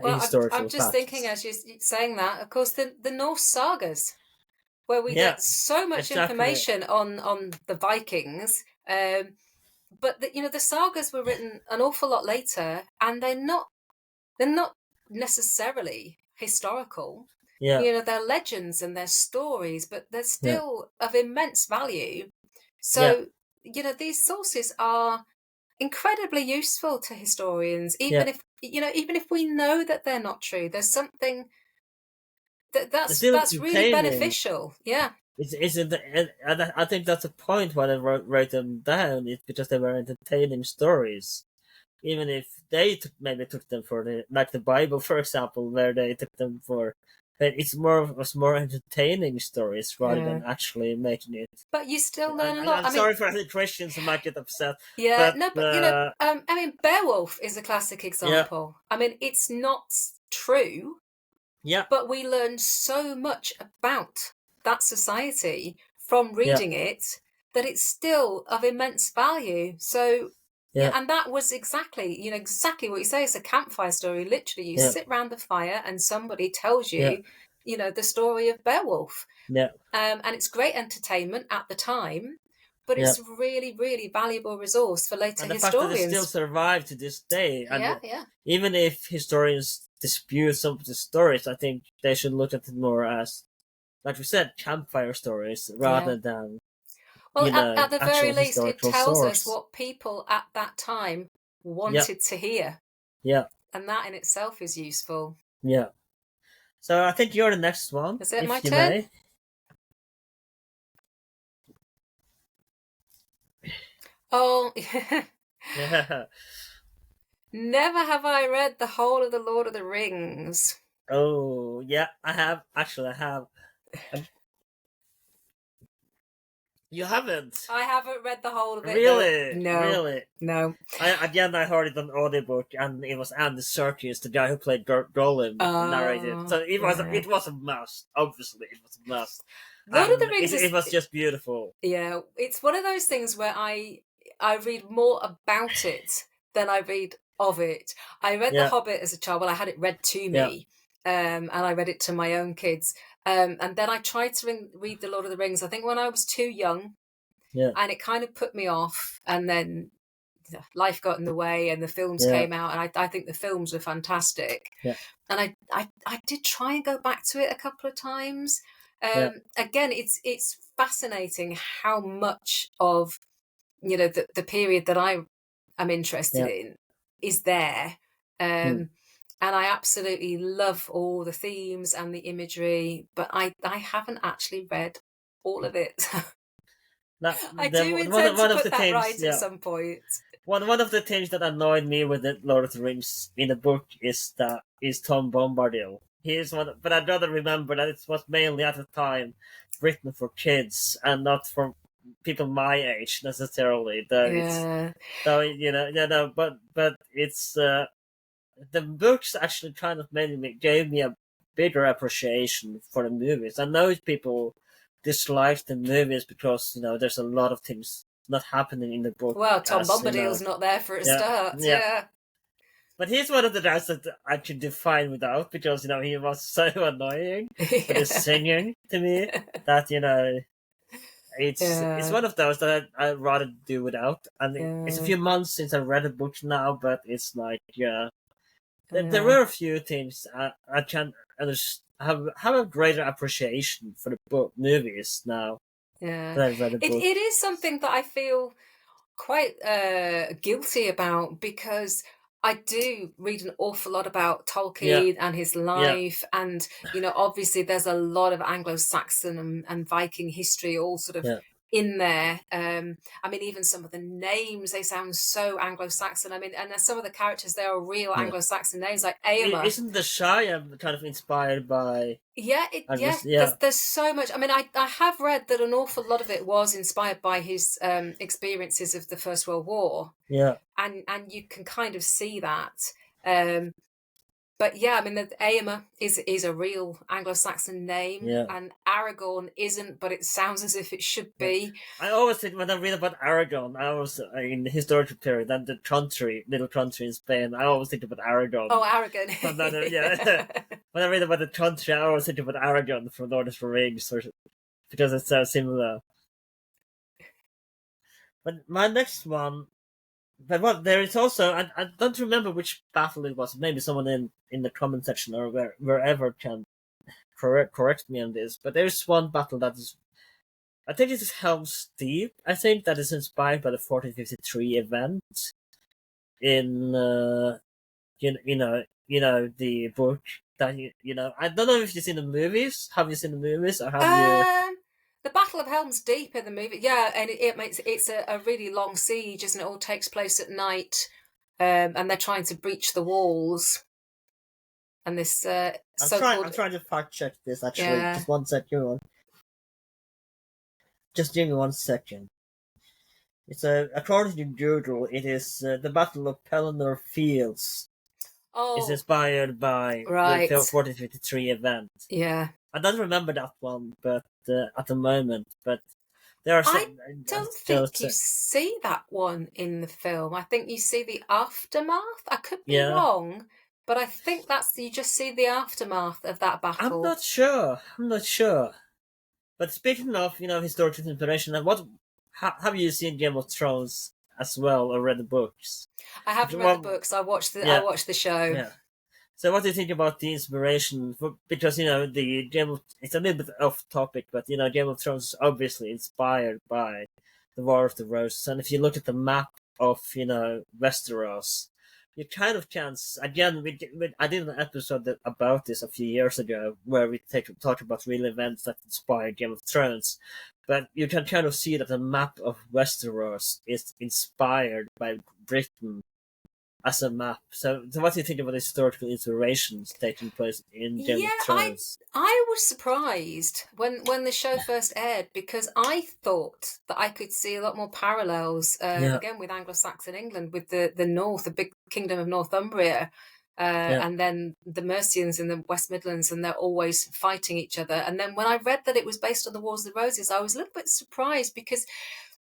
Well, historical I'm just facts. thinking as you're saying that, of course, the Norse sagas, where we get so much information on the Vikings, but the sagas were written an awful lot later, and they're not necessarily historical. Yeah. They're legends and they're stories, but they're still of immense value. So, these sources are incredibly useful to historians, even if we know that they're not true. There's something that's really beneficial. Yeah. I think that's the point why they wrote them down. It's because they were entertaining stories, even if they maybe took them for like the Bible, for example, where they took them for. But was more entertaining stories rather than actually making it. But you still learn a lot. I'm sorry for any Christians who might get upset. Yeah, but I mean, Beowulf is a classic example. Yeah. I mean, it's not true. Yeah. But we learn so much about that society from reading it that it's still of immense value. So, and that was exactly what you say. It's a campfire story. Literally, you sit around the fire and somebody tells you, the story of Beowulf. Yeah. And it's great entertainment at the time, but it's really, really valuable resource for later and the historians. fact that it still survive to this day. And even if historians dispute some of the stories, I think they should look at it more as, like we said, campfire stories rather than. Well, at the very least, it tells source. us what people at that time wanted to hear. Yeah. And that in itself is useful. Yeah. So I think you're the next one. Is it my turn? May. Oh, yeah. Never have I read the whole of the Lord of the Rings. Oh, yeah, I have. Actually, I have. You haven't? I haven't read the whole of it. Really? No. Really? No. I heard it on audiobook, and it was Andy Serkis, the guy who played Gollum, narrated. So it was a must. Obviously, it was a must. Lord of the Rings it was just beautiful. Yeah, it's one of those things where I read more about it than I read of it. I read The Hobbit as a child. Well, I had it read to me, and I read it to my own kids. And then I tried to read The Lord of the Rings, I think when I was too young, and it kind of put me off. And then life got in the way and the films came out, and I think the films were fantastic. And I did try and go back to it a couple of times. Again, it's fascinating how much of the period that I am interested in is there. And I absolutely love all the themes and the imagery, but I haven't actually read all of it. I do intend to put that right at some point. One of the things that annoyed me with the Lord of the Rings in the book is Tom Bombadil. He is one, but I'd rather remember that it was mainly at the time written for kids and not for people my age necessarily. But it's the books actually kind of gave me a bigger appreciation for the movies. I know people dislike the movies because there's a lot of things not happening in the book. Well, Tom Bombadil's not there for a start. Yeah. But he's one of the guys that I could do fine without because he was so annoying with his singing to me that it's one of those that I'd rather do without. And it's a few months since I read the book now, but it's like there were a few things I can have a greater appreciation for the movies now. Yeah, it is something that I feel quite guilty about because I do read an awful lot about Tolkien and his life, and obviously there's a lot of Anglo-Saxon and Viking history all sort of in there. I mean, even some of the names, they sound so Anglo-Saxon. I mean, and some of the characters, they are real Anglo-Saxon names, like Éomer. Isn't the Shire kind of inspired by? There's so much. I mean, I have read that an awful lot of it was inspired by his experiences of the First World War. Yeah, and you can kind of see that. But yeah, I mean, the Aemma is a real Anglo-Saxon name, Yeah. and Aragorn isn't, but it sounds as if it should be. I always think when I read about Aragon, I always in the historical period and the country, little country in Spain, I always think about Aragon. Oh, Aragon. Yeah. When I read about the country, I always think about Aragon from Lord of the Rings, because it's so similar. But my next one, but what there is also, I don't remember which battle it was. Maybe someone in the comment section or wherever can correct me on this. But there is one battle that is, I think it is Helm's Deep. I think that is inspired by the 1453 event in the book that I don't know if you've seen the movies. Have you seen the movies or have you? The Battle of Helm's Deep in the movie, yeah, and it's a really long siege, isn't it? All takes place at night, and they're trying to breach the walls. And this I'm trying to fact check this actually. Yeah. Just 1 second. Just give me 1 second. It's according to Google, it is the Battle of Pelennor Fields. Oh, it's inspired by the 1453 event. Yeah, I don't remember that one, but at the moment, but there are. I don't think you see that one in the film. I think you see the aftermath. I could be wrong, but I think you just see the aftermath of that battle. I'm not sure. But speaking of historical inspiration, and have you seen Game of Thrones as well or read the books? I haven't read the books. I watched the show. Yeah. So what do you think about the inspiration? Because it's a little bit off topic, but Game of Thrones is obviously inspired by the War of the Roses, and if you look at the map of Westeros, you kind of can. Again, I did an episode about this a few years ago where we talk about real events that inspired Game of Thrones, but you can kind of see that the map of Westeros is inspired by Britain as a map. So what do you think about the historical inspirations taking place in Game of Thrones? I was surprised when the show first aired, because I thought that I could see a lot more parallels again with Anglo-Saxon England, with the North, the big kingdom of Northumbria, and then the Mercians in the West Midlands, and they're always fighting each other. And then when I read that it was based on the Wars of the Roses, I was a little bit surprised, because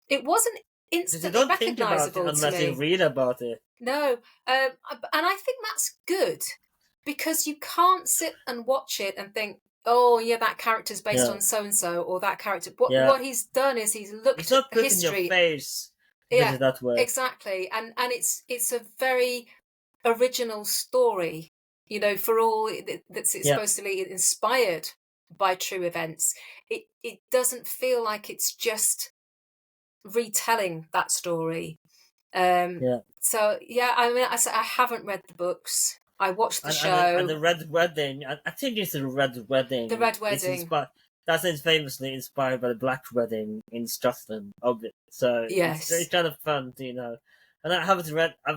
it wasn't instantly recognisable to me. Unless you read about it. No, and I think that's good, because you can't sit and watch it and think, oh yeah, that character's based on so and so, or that character. What he's done is he's looked at history. In your face. Yeah, that way. Exactly, and it's a very original story. For all that's supposedly inspired by true events, it doesn't feel like it's just retelling that story. So I mean, I haven't read the books. I watched the show. And the Red Wedding. I think it's the Red Wedding. The Red Wedding. That's famously inspired by the Black Wedding in Scotland. So it's kind of fun, And I haven't read. I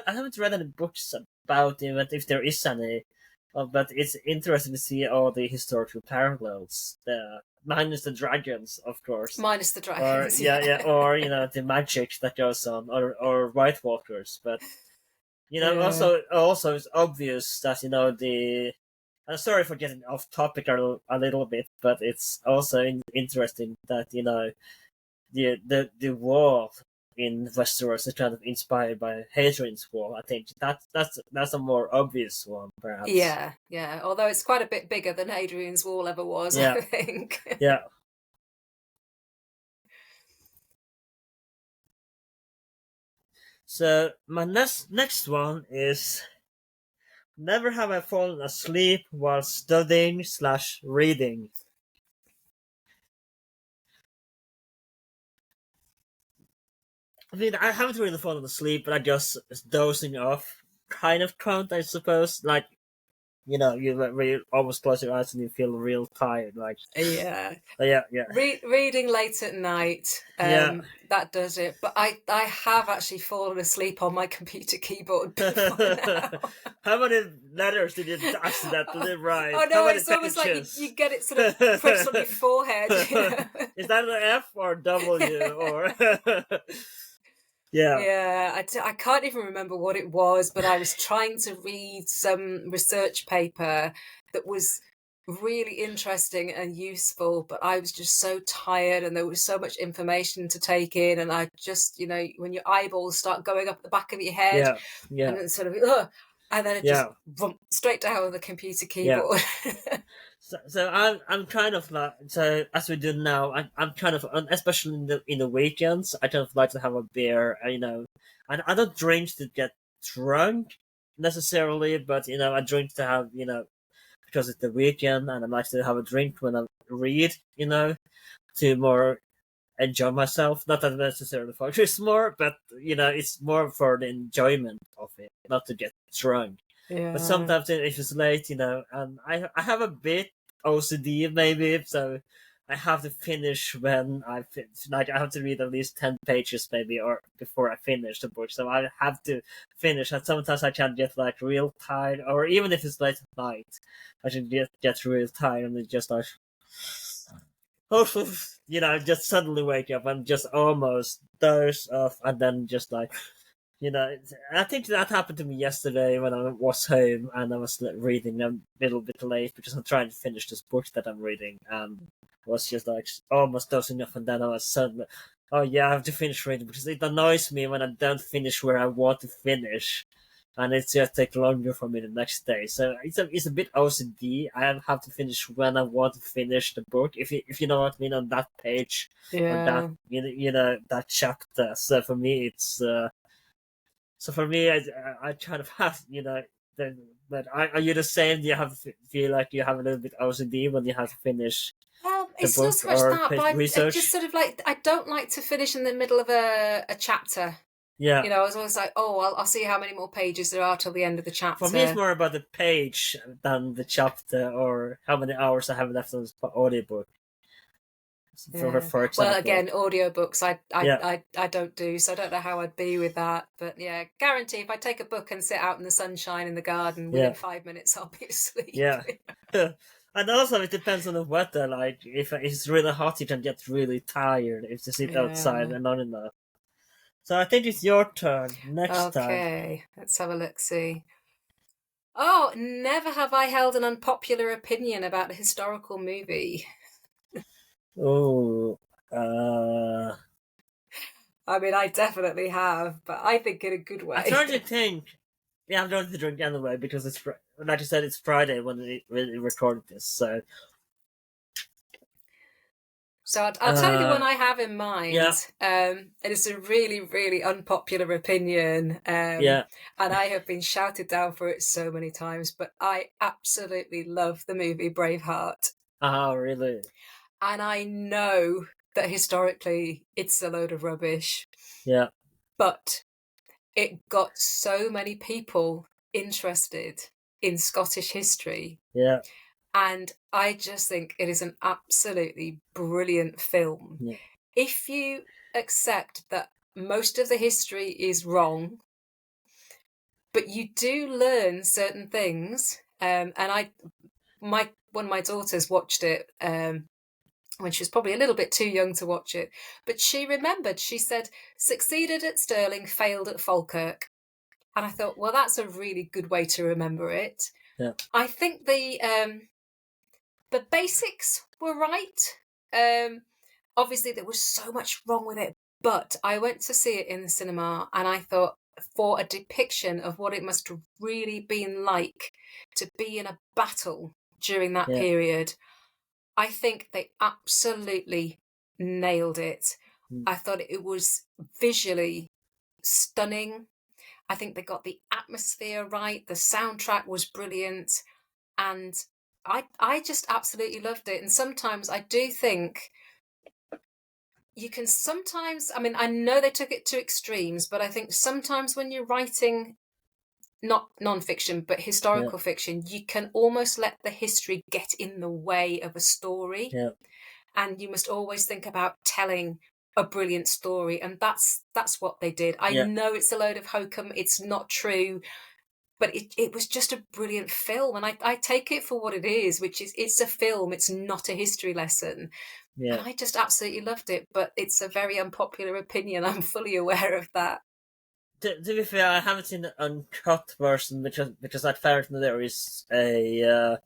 haven't read any books about the event, if there is any. But it's interesting to see all the historical parallels there. Minus the dragons, of course. Minus the dragons. Or the magic that goes on, or White Walkers. But also it's obvious that I'm sorry for getting off topic a little bit, but it's also interesting that the war in Westeros is kind of inspired by Hadrian's Wall. I think that's a more obvious one, perhaps. Yeah. Although it's quite a bit bigger than Hadrian's Wall ever was, I think. Yeah. So my next one is: never have I fallen asleep while studying/reading. I mean, I haven't really fallen asleep, but I just dozing off kind of count, I suppose. Like, you almost close your eyes and you feel real tired. Like, yeah. Reading late at night, that does it. But I have actually fallen asleep on my computer keyboard before now. How many letters did you accidentally write? Oh no, it's almost like you get it sort of pressed on your forehead. Is that an F or W or? Yeah, I can't even remember what it was, but I was trying to read some research paper that was really interesting and useful, but I was just so tired and there was so much information to take in. And I just, when your eyeballs start going up the back of your head yeah, and yeah, then sort of, ugh, and then it just yeah, straight down on the computer yeah. keyboard. So I'm kind of like, so as we do now, I'm kind of, especially in the weekends, I kind of like to have a beer, and I don't drink to get drunk necessarily, but I drink to have, because it's the weekend and I like to have a drink when I read, to more enjoy myself. Not that I necessarily focus more, but it's more for the enjoyment of it, not to get drunk. But Yeah. sometimes if it's late, and I have a bit OCD maybe, so I have to finish when like I have to read at least 10 pages maybe, or before I finish the book. So I have to finish, and sometimes I can get like real tired, or even if it's late at night, I can get real tired and just like just suddenly wake up and just almost doze off, and then just like I think that happened to me yesterday when I was home and I was reading a little bit late because I'm trying to finish this book that I'm reading, and I was just like almost dozing off, and then I was suddenly, oh yeah, I have to finish reading because it annoys me when I don't finish where I want to finish, and it's just take longer for me the next day. So it's a bit OCD. I have to finish when I want to finish the book, if you know what I mean, on that page or that Yeah. that chapter. So for me, it's. So for me, I kind of have, then, but are you the same? Do you feel like you have a little bit OCD when you have to finish the It's not book so much or that, but I just research? sort of like, I don't like to finish in the middle of a chapter. Yeah. I was always like, oh, I'll see how many more pages there are till the end of the For me, it's chapter. more about the page than the chapter or how many hours I have left on this audiobook. Yeah. For Well, example. again, audiobooks Yeah. I don't do, so I don't know how I'd be with that. But yeah, guarantee if I take a book and sit out in the sunshine in the garden, within Yeah. 5 minutes I'll be asleep. Yeah. And also, it depends on the weather. Like, if it's really hot, you can get really tired if you sit outside Yeah. and not enough. So I think it's your turn next time. Okay, let's have a look. See. Oh, never have I held an unpopular opinion about a historical movie. Oh, I mean, I definitely have, but I think in a good I'm trying to way. think. Yeah, I'm going to drink anyway because like you said, it's Friday when we recorded this. So, So I'll tell you the one uh, I have in mind, yeah, and it's a really, really unpopular opinion, yeah. and I have been shouted down for it so many times, but I absolutely love the movie Braveheart. Ah, really? And I know that historically it's a load of rubbish, Yeah, but it got so many people interested in Scottish history. yeah, And I just think it is an absolutely brilliant film. yeah, If you accept that most of the history is wrong, but you do learn certain things, and one of my daughters watched it when she was probably a little bit too young to watch it, but she remembered. She said, "Succeeded at Stirling, failed at Falkirk," and I thought, well, that's a really good way to remember it. yeah, I think the basics were right. Obviously, there was so much wrong with it, but I went to see it in the cinema and I thought, for a depiction of what it must have really been like to be in a battle during that yeah, period, I think they absolutely nailed it. mm, I thought it was visually stunning. I think they got the atmosphere right. The soundtrack was brilliant. And I just absolutely loved it. And sometimes I do think you can sometimes, I mean, I know they took it to extremes, but I think sometimes when you're writing not non-fiction but yeah, historical fiction, you can almost let the history get in the way of a story, yeah, and you must always think about telling a brilliant story, and that's what they did. I yeah, know it's a load of hokum, it's not true, but it was just a brilliant film, and I take it for what it is, which is it's a film, it's not a history lesson. Yeah. And I just absolutely loved it, but it's a very unpopular opinion. I'm fully aware of that. To be fair, I haven't seen the uncut version because I found there is a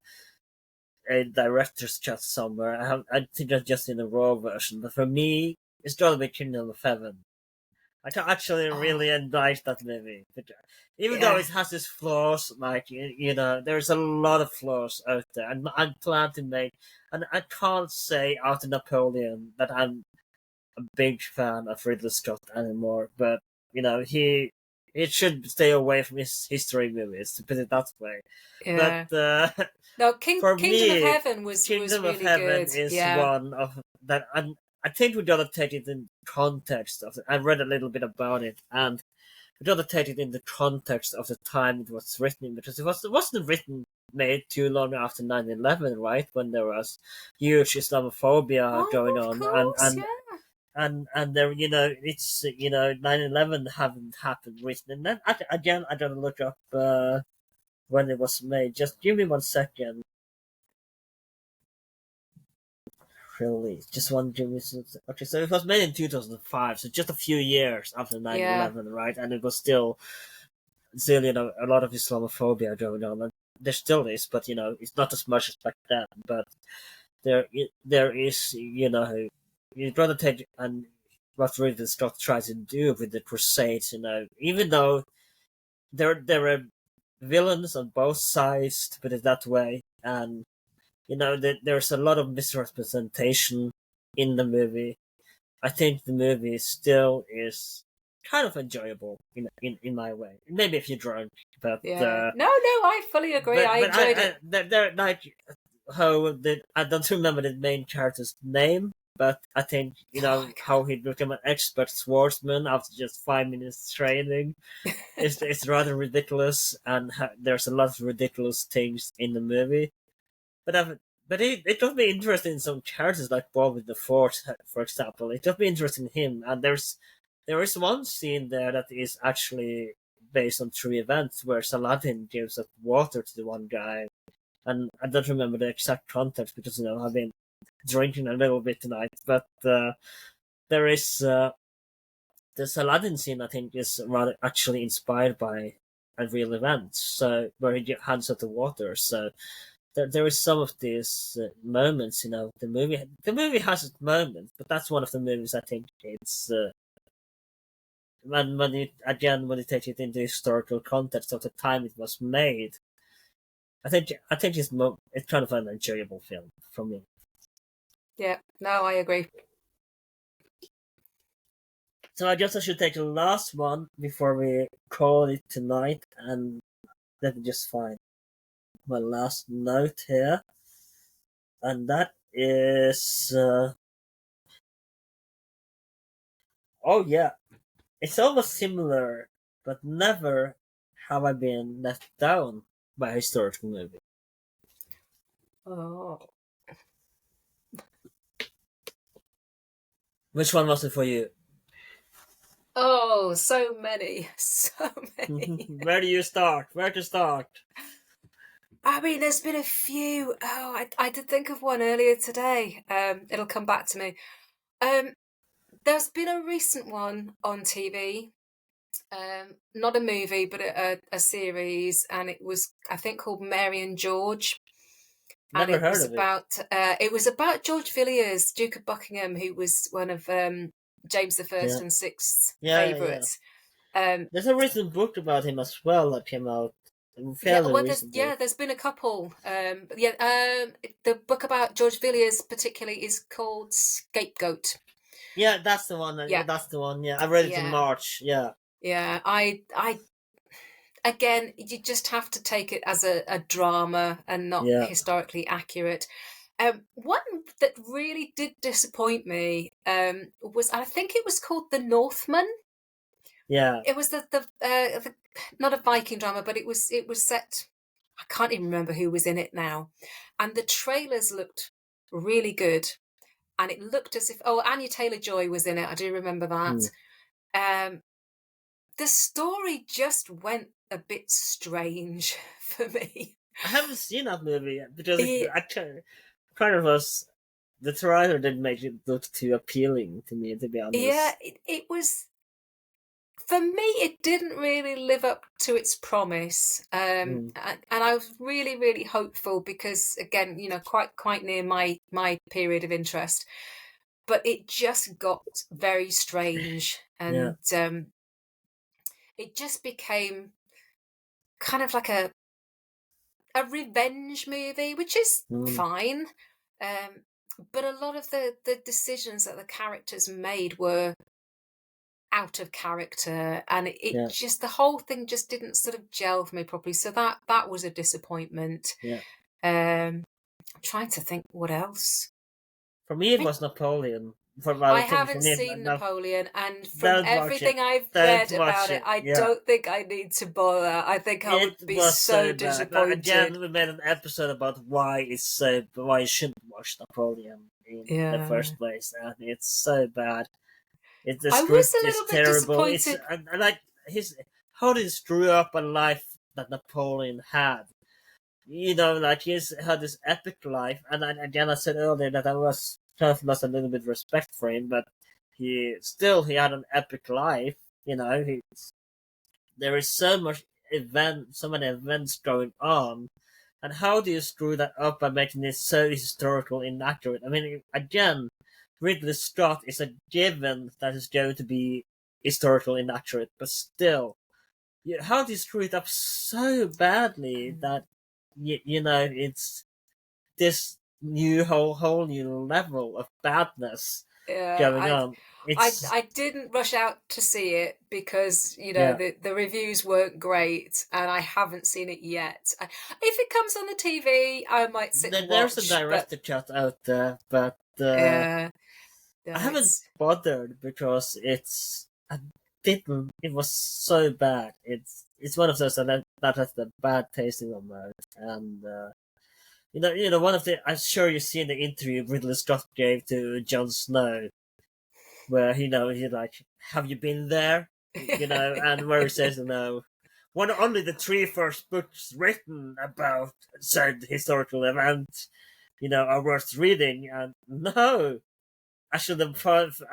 director's cut somewhere. I think I've just seen the raw version, but for me, it's gotta be Kingdom of Heaven. I can actually Oh, really enjoy that movie, even though yeah, it has its flaws. Like there's a lot of flaws out there, and I'm glad to make. And I can't say after Napoleon that I'm a big fan of Ridley Scott anymore, but he should stay away from his history movies, to put it that way. But yeah. No, for Kingdom of me, Heaven was Kingdom of really Heaven good. is Yeah, one of that. And I think we gotta take it in context of it. I read a little bit about it, and we gotta take it in the context of the time it was written, because it wasn't written made too long after 9/11, right? When there was huge Islamophobia oh, going of on, course, yeah. and there, it's 9/11 haven't happened recently. And then again, I gotta look up when it was made. Just give me 1 second. Release. Just one Jimmy. Okay, so it was made in 2005, so just a few years after Yeah, 9/11, right? And it was still, a lot of Islamophobia going on. And there still is, but it's not as much as back then. But there is, you'd rather take and what Ridley Scott tries to do with the Crusades, even though there are villains on both sides, to put it that way, and there's a lot of misrepresentation in the movie. I think the movie still is kind of enjoyable in my way. Maybe if you're drunk, but yeah. No, I fully agree. I but enjoyed it. they're like I don't remember the main character's name, but I think Oh, I how he became an expert swordsman after just 5 minutes training. It's rather ridiculous, and there's a lot of ridiculous things in the movie. But it got me interested in some characters like Bob the Fourth, for example. It got me interested in him, and there is one scene there that is actually based on true events where Saladin gives up water to the one guy, and I don't remember the exact context because I've been drinking a little bit tonight. But there is the Saladin scene. I think is rather actually inspired by a real event. So where he hands out the water. So there is some of these moments. The movie has its moments, but that's one of the movies I think it's when you take it into historical context of the time it was made. I think it's kind of an enjoyable film for me. Yeah, no, I agree. So I guess I should take the last one before we call it tonight, and let me just find my last note here, and that is oh yeah, it's almost similar, but never have I been let down by a historical movie. Oh, Which one was it for you? oh, so many, so many. Where do you start? Where to start? I mean, there's been a few. Oh, I did think of one earlier today. It'll come back to me. Um, there's been a recent one on TV. Not a movie, but a series, and it was, I think, called Mary and George. And Never heard of it. it was about George Villiers, Duke of Buckingham, who was one of James the First Yeah, and Sixth yeah. favourites. Um, There's a recent book about him as well that came out yeah, fairly well, recently. there's been a couple. But yeah, the book about George Villiers particularly is called Scapegoat. Yeah, that's the one. Yeah, Yeah, that's the one. Yeah, I read it in yeah, March. Yeah, yeah. I again, you just have to take it as a drama and not yeah, historically accurate. One that really did disappoint me was, I think it was called The Northman. yeah. It was the not a Viking drama, but it was set. I can't even remember who was in it now, and the trailers looked really good, and it looked as if, oh, Anya Taylor-Joy was in it. I do remember Hmm. that. Um, the story just went a bit strange for me. I haven't seen that movie yet because it It, actually kind of was. the trailer didn't make it look too appealing to me, to be honest. Yeah, it was. For me, it didn't really live up to its promise, and I was really, really hopeful because, again, quite near my period of interest, but it just got very strange, and it just became kind of like a revenge movie, which is fine, but a lot of the decisions that the characters made were out of character, and it just, the whole thing just didn't sort of gel for me properly, so that was a disappointment. I'm trying to think what else. For me, it was Napoleon. I haven't seen Napoleon, and from everything I've read about it, I don't think I need to bother. I think I would be so disappointed. Again, we made an episode about why you shouldn't watch Napoleon in the first place, and it's so bad. I was a little bit terrible. disappointed. And like how did he screw up a life that Napoleon had? Like he's had this epic life, and again I said earlier that I was kind of lost a little bit of respect for him, but he had an epic life. There is so many events going on, and how do you screw that up by making it so historical inaccurate? I mean, again, Ridley Scott is a given that is going to be historical inaccurate, but still, how do you screw it up so badly that it's this whole new level of badness going on? I didn't rush out to see it because the reviews weren't great, and I haven't seen it yet. If it comes on the TV, I might sit and watch. There's a director cut out there, but I haven't bothered because it was so bad. It's one of those that has the bad taste in my mouth, and one of the, I'm sure you've seen the interview Ridley Scott gave to Jon Snow, where he's like, "Have you been there?" And where he says, only the 3 first books written about said historical event, are worth reading, and no. Actually,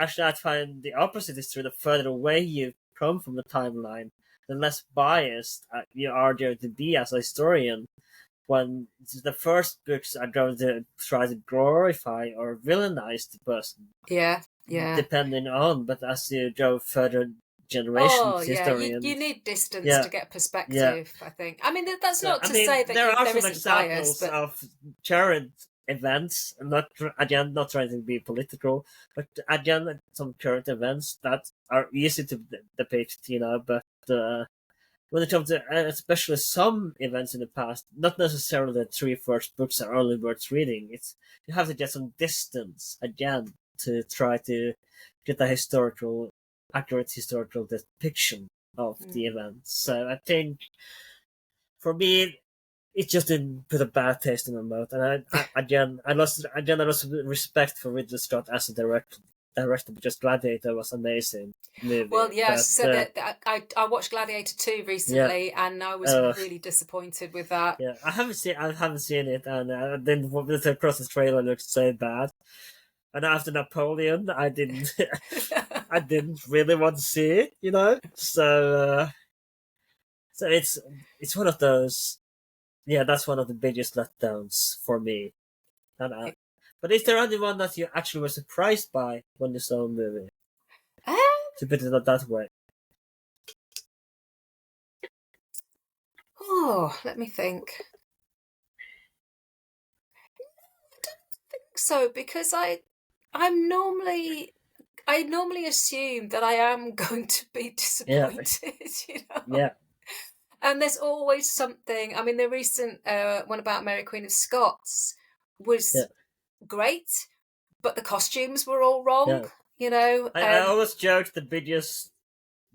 I find the opposite is true. The further away you come from the timeline, the less biased you are going to be as a historian. When the first books are going to try to glorify or villainize the person, depending on. But as you go further generations, historians, you need distance to get perspective. I think. I mean, that's not to say that there are there some isn't bias, but of current events, and not trying to be political, but again, some current events that are easy to depict, but when it comes to especially some events in the past, not necessarily the 3 first books are only worth reading. You have to get some distance again to try to get a accurate historical depiction of the events. So I think for me, it just didn't put a bad taste in my mouth, and I lost respect for Ridley Scott as a director because Gladiator was amazing movie. Well, I watched Gladiator 2 recently, and I was really disappointed with that. Yeah, I haven't seen it, and then across the trailer looked so bad. And after Napoleon, I didn't I didn't really want to see it, So it's one of those. Yeah, that's one of the biggest letdowns for me. But is there anyone that you actually were surprised by when you saw a movie? To put it that way. Oh, let me think. I don't think so, because I normally assume that I am going to be disappointed. Yeah. And there's always something. I mean, the recent one about Mary Queen of Scots was great, but the costumes were all wrong. I always joke the biggest.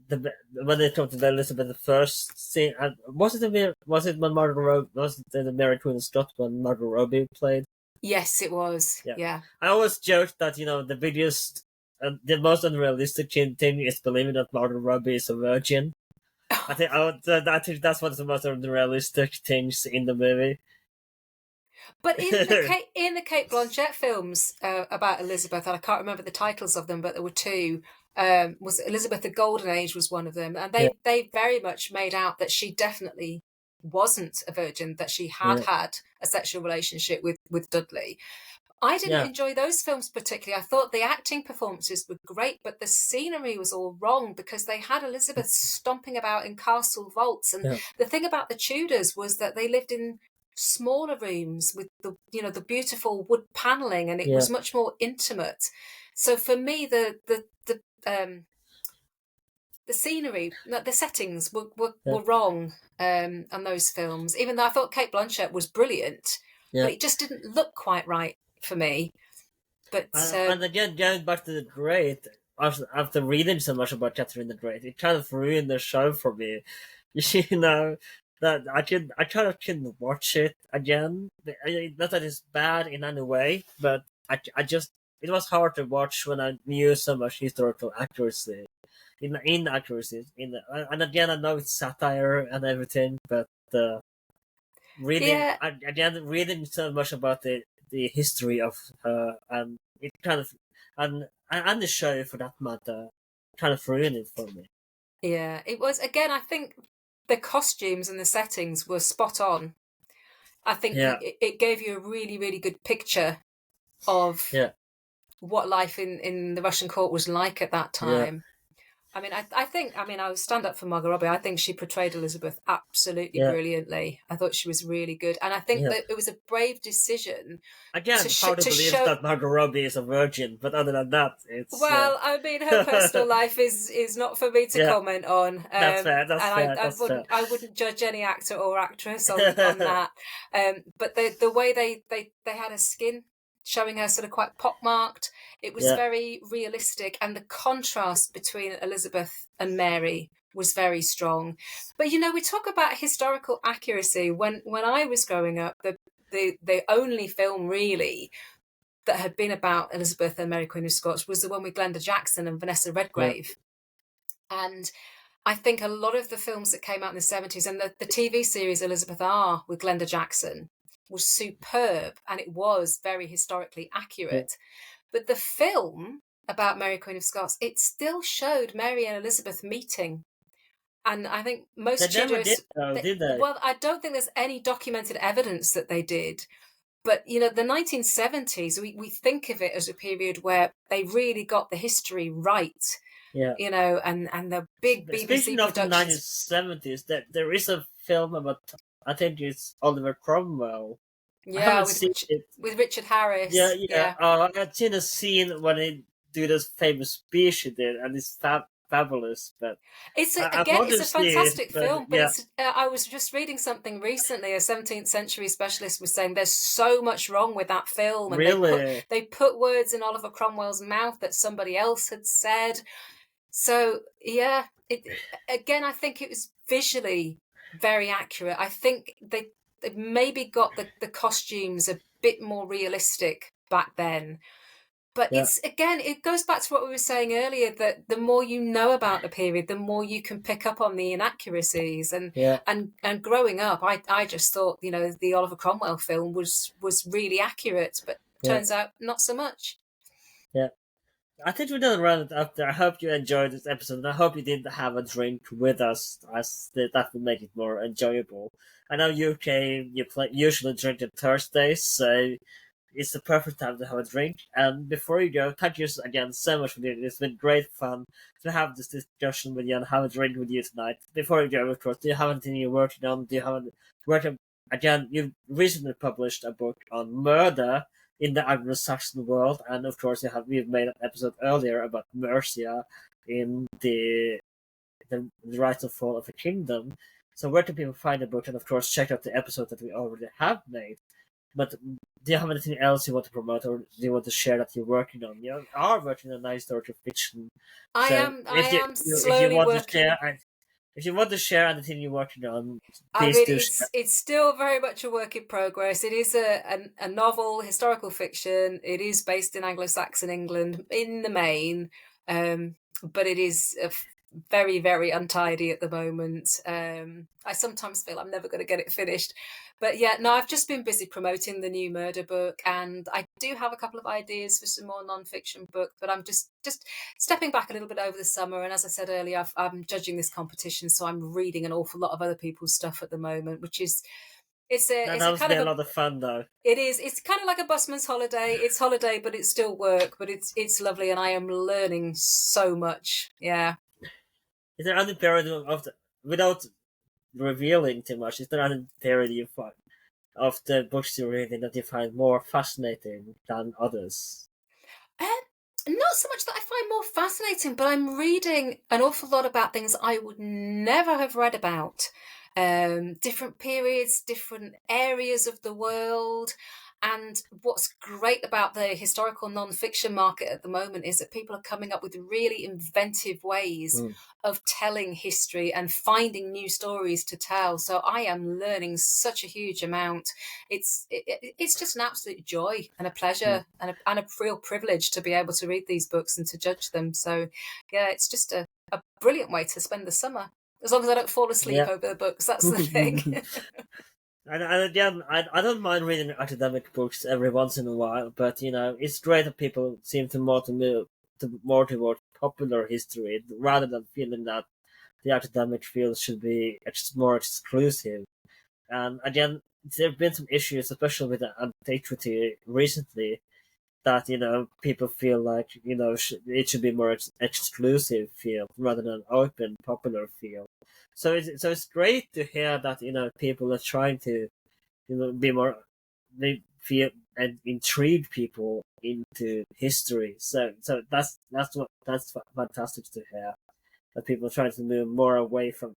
When they talked about Elizabeth the first scene, was it when Margot Robbie, was it the Mary Queen of Scots when Margot Robbie played? Yes, it was. Yeah. I always joked that the biggest, the most unrealistic thing is believing that Margot Robbie is a virgin. I think that's one of the most unrealistic things in the movie. But in the Kate Blanchett films about Elizabeth, and I can't remember the titles of them, but there were two. Was Elizabeth the Golden Age was one of them, and Yeah, they very much made out that she definitely wasn't a virgin, that she had yeah, had a sexual relationship with Dudley. I didn't yeah, enjoy those films particularly. I thought the acting performances were great, but the scenery was all wrong because they had Elizabeth stomping about in castle vaults. And yeah, the thing about the Tudors was that they lived in smaller rooms with the beautiful wood paneling, and it yeah, was much more intimate. So for me, the scenery, the settings yeah, were wrong on those films. Even though I thought Kate Blanchett was brilliant, yeah. but it just didn't look quite right for me. But And again, going back to the Great, after reading so much about Catherine the Great, it kind of ruined the show for me. You know that I kind of couldn't watch it again. Not that it's bad in any way, but I just it was hard to watch when I knew so much historical accuracy, inaccuracies. And again, I know it's satire and everything, but yeah, again reading so much about the history of her, and it kind of and the show for that matter kind of ruined it for me. yeah, it was again. I think the costumes and the settings were spot on. I think Yeah, it gave you a really, really good picture of yeah, what life in the Russian court was like at that yeah, time. I mean, I think, I mean, I would stand up for Margot Robbie. I think she portrayed Elizabeth absolutely yeah, brilliantly. I thought she was really good. And I think yeah. that it was a brave decision Again, hard to to believe show. that Margot Robbie is a virgin, but other than that, it's Well, I mean, her personal life is not for me to yeah. comment on, That's fair. and That's fair. That's fair. I wouldn't judge any actor or actress on that. But the way they had her skin showing her sort of quite pockmarked, it was Yeah, very realistic, and the contrast between Elizabeth and Mary was very strong. But we talk about historical accuracy. When I was growing up, the only film really that had been about Elizabeth and Mary Queen of Scots was the one with Glenda Jackson and Vanessa yeah, Redgrave. And I think a lot of the films that came out in the 70s and the TV series Elizabeth R with Glenda Jackson was superb, and it was very historically yeah. accurate. But the film about Mary Queen of Scots, it still showed Mary and Elizabeth meeting. And I think They most never did Tudors, though, did they? well, I don't think there's any documented evidence that they did. But the 1970s, we think of it as a period where they really got the history right, Yeah. and the big BBC Speaking of the productions. 1970s, there is a film about, I think it's Oliver Cromwell. I Yeah, haven't seen it. With Richard Yeah, Harris. yeah. Yeah, I had seen a scene when he do this famous speech he did, and it's fabulous. But I again, want it's to a see it, fantastic but film. But yeah, it's I was just reading something recently. A 17th century specialist was saying there's so much wrong with that film, and really, they put words in Oliver Cromwell's mouth that somebody else had said. So yeah, again, I think it was visually very accurate. I think they maybe got the costumes a bit more realistic back then. But yeah, it goes back to what we were saying earlier, that the more you know about the period, the more you can pick up on the inaccuracies. And yeah, and growing up, I just thought the Oliver Cromwell film was really accurate, but yeah, turns out not so much. yeah. I think we're gonna run it up there. I hope you enjoyed this episode, and I hope you did have a drink with us, as that would make it more enjoyable. I know UK usually drink on Thursdays, so it's the perfect time to have a drink. And before you go, thank you again so much for doing it. It's been great fun to have this discussion with you and have a drink with you tonight. Before you go, of course, do you have anything you're working on? Do you have working again? You've recently published a book on murder in the Anglo-Saxon world, and of course, we've made an episode earlier about Mercia in the Rise and Fall of a Kingdom. So where can people find the book? And of course, check out the episode that we already have made. But do you have anything else you want to promote, or do you want to share that you're working on? You are working on a nice historical fiction. So I am if you slowly want to working. share, if you want to share anything you're working on, I please mean, do share. it's still very much a work in progress. It is a novel, historical fiction. It is based in Anglo-Saxon England in the main, but it is very, very untidy at the moment. I sometimes feel I'm never going to get it finished. But yeah, no, I've just been busy promoting the new murder book, and I do have a couple of ideas for some more non-fiction book, but I'm just stepping back a little bit over the summer. And as I said earlier, I'm judging this competition, so I'm reading an awful lot of other people's stuff at the moment, which is That it's a must kind be of a a lot of fun, though. it is. It's kind of like a busman's holiday. It's holiday, but it's still work. But it's lovely, and I am learning so much. Yeah. Is there any period of without revealing too much? Is there any period you find of the books you're reading that you find more fascinating than others? Um, Not so much that I find more fascinating, but I'm reading an awful lot about things I would never have read about. Different periods, different areas of the world. And what's great about the historical non-fiction market at the moment is that people are coming up with really inventive ways Mm. of telling history and finding new stories to tell. So I am learning such a huge amount. It's just an absolute joy and a Mm. pleasure and a real privilege to be able to read these books and to judge them. So yeah, it's just a brilliant way to spend the summer. As long as I don't fall asleep Yeah. over the books, that's the thing. And again, I don't mind reading academic books every once in a while, but it's great that people seem to move more toward popular history rather than feeling that the academic field should be more exclusive. And again, there have been some issues, especially with the antiquity recently, that people feel like it should be more exclusive field rather than open popular field. So it's great to hear that people are trying to be more, they feel and intrigue people into history. So that's fantastic to hear, that people are trying to move more away from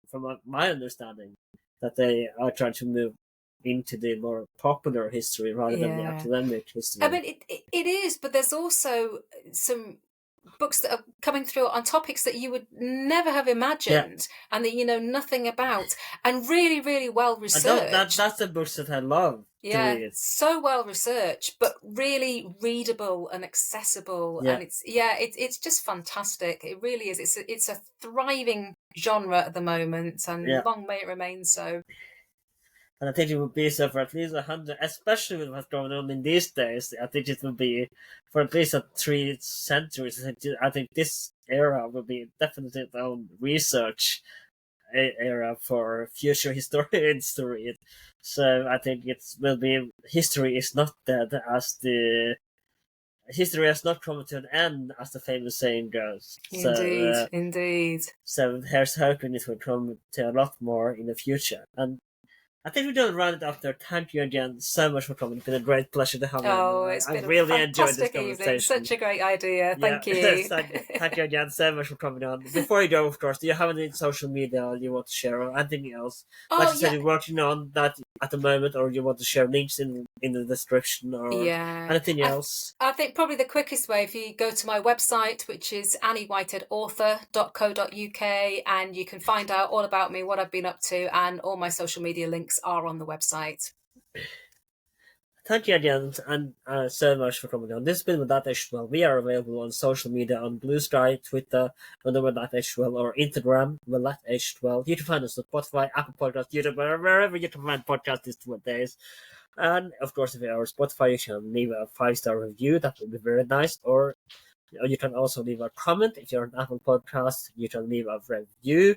my understanding, that they are trying to move into the more popular history rather than the Yeah. academic I history. mean, it is, but there's also some books that are coming through on topics that you would never have Yeah, imagined and that you know nothing about, and really, really well and researched. that's the books that I love to Yeah, read. so well researched, but really readable and accessible, Yeah, and it's just fantastic. It really is. It's a thriving genre at the moment, and yeah. long may it remain so. And I think it will be so for at least 100, especially with what's going on in these days. I think it will be for at least 3 centuries. I think this era will be definitely its own research era for future historians to read. So I think it will be, history is not dead, as the history has not come to an end, as the famous saying goes. So Indeed, indeed. so here's hoping it will come to a lot more in the future. And I think we don't round it up there. Thank you again so much for coming. It's been a great pleasure to have you on. Oh, And it's I been a really enjoyed this fantastic evening. conversation. Such a great idea. Yeah, Thank you. thank you again so much for coming on. Before you go, of course, do you have any social media you want to share or anything else? Like Oh, you said, yeah. you're working on that at the moment, or you want to share links in the description or Yeah. anything else? I think probably the quickest way, if you go to my website, which is anniewhiteheadauthor.co.uk, and you can find out all about me, what I've been up to, and all my social media links are on the website. Thank you again, and so much for coming on. This has been with That H12. We are available on social media on Blue Sky, Twitter, under with That H12, or Instagram with That H12. You can find us on Spotify, Apple Podcasts, YouTube, or wherever you can find podcasts these 2 days. And of course, if you are on Spotify, you can leave a 5-star review. That would be very nice. Or you can also leave a comment. If you're on Apple Podcasts, you can leave a review.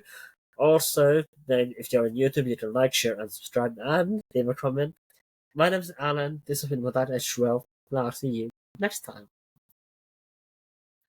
Also, then if you're on YouTube, you can like, share, and subscribe, and leave a comment. My name is Alan. This has been Without H12, and I'll see you next time.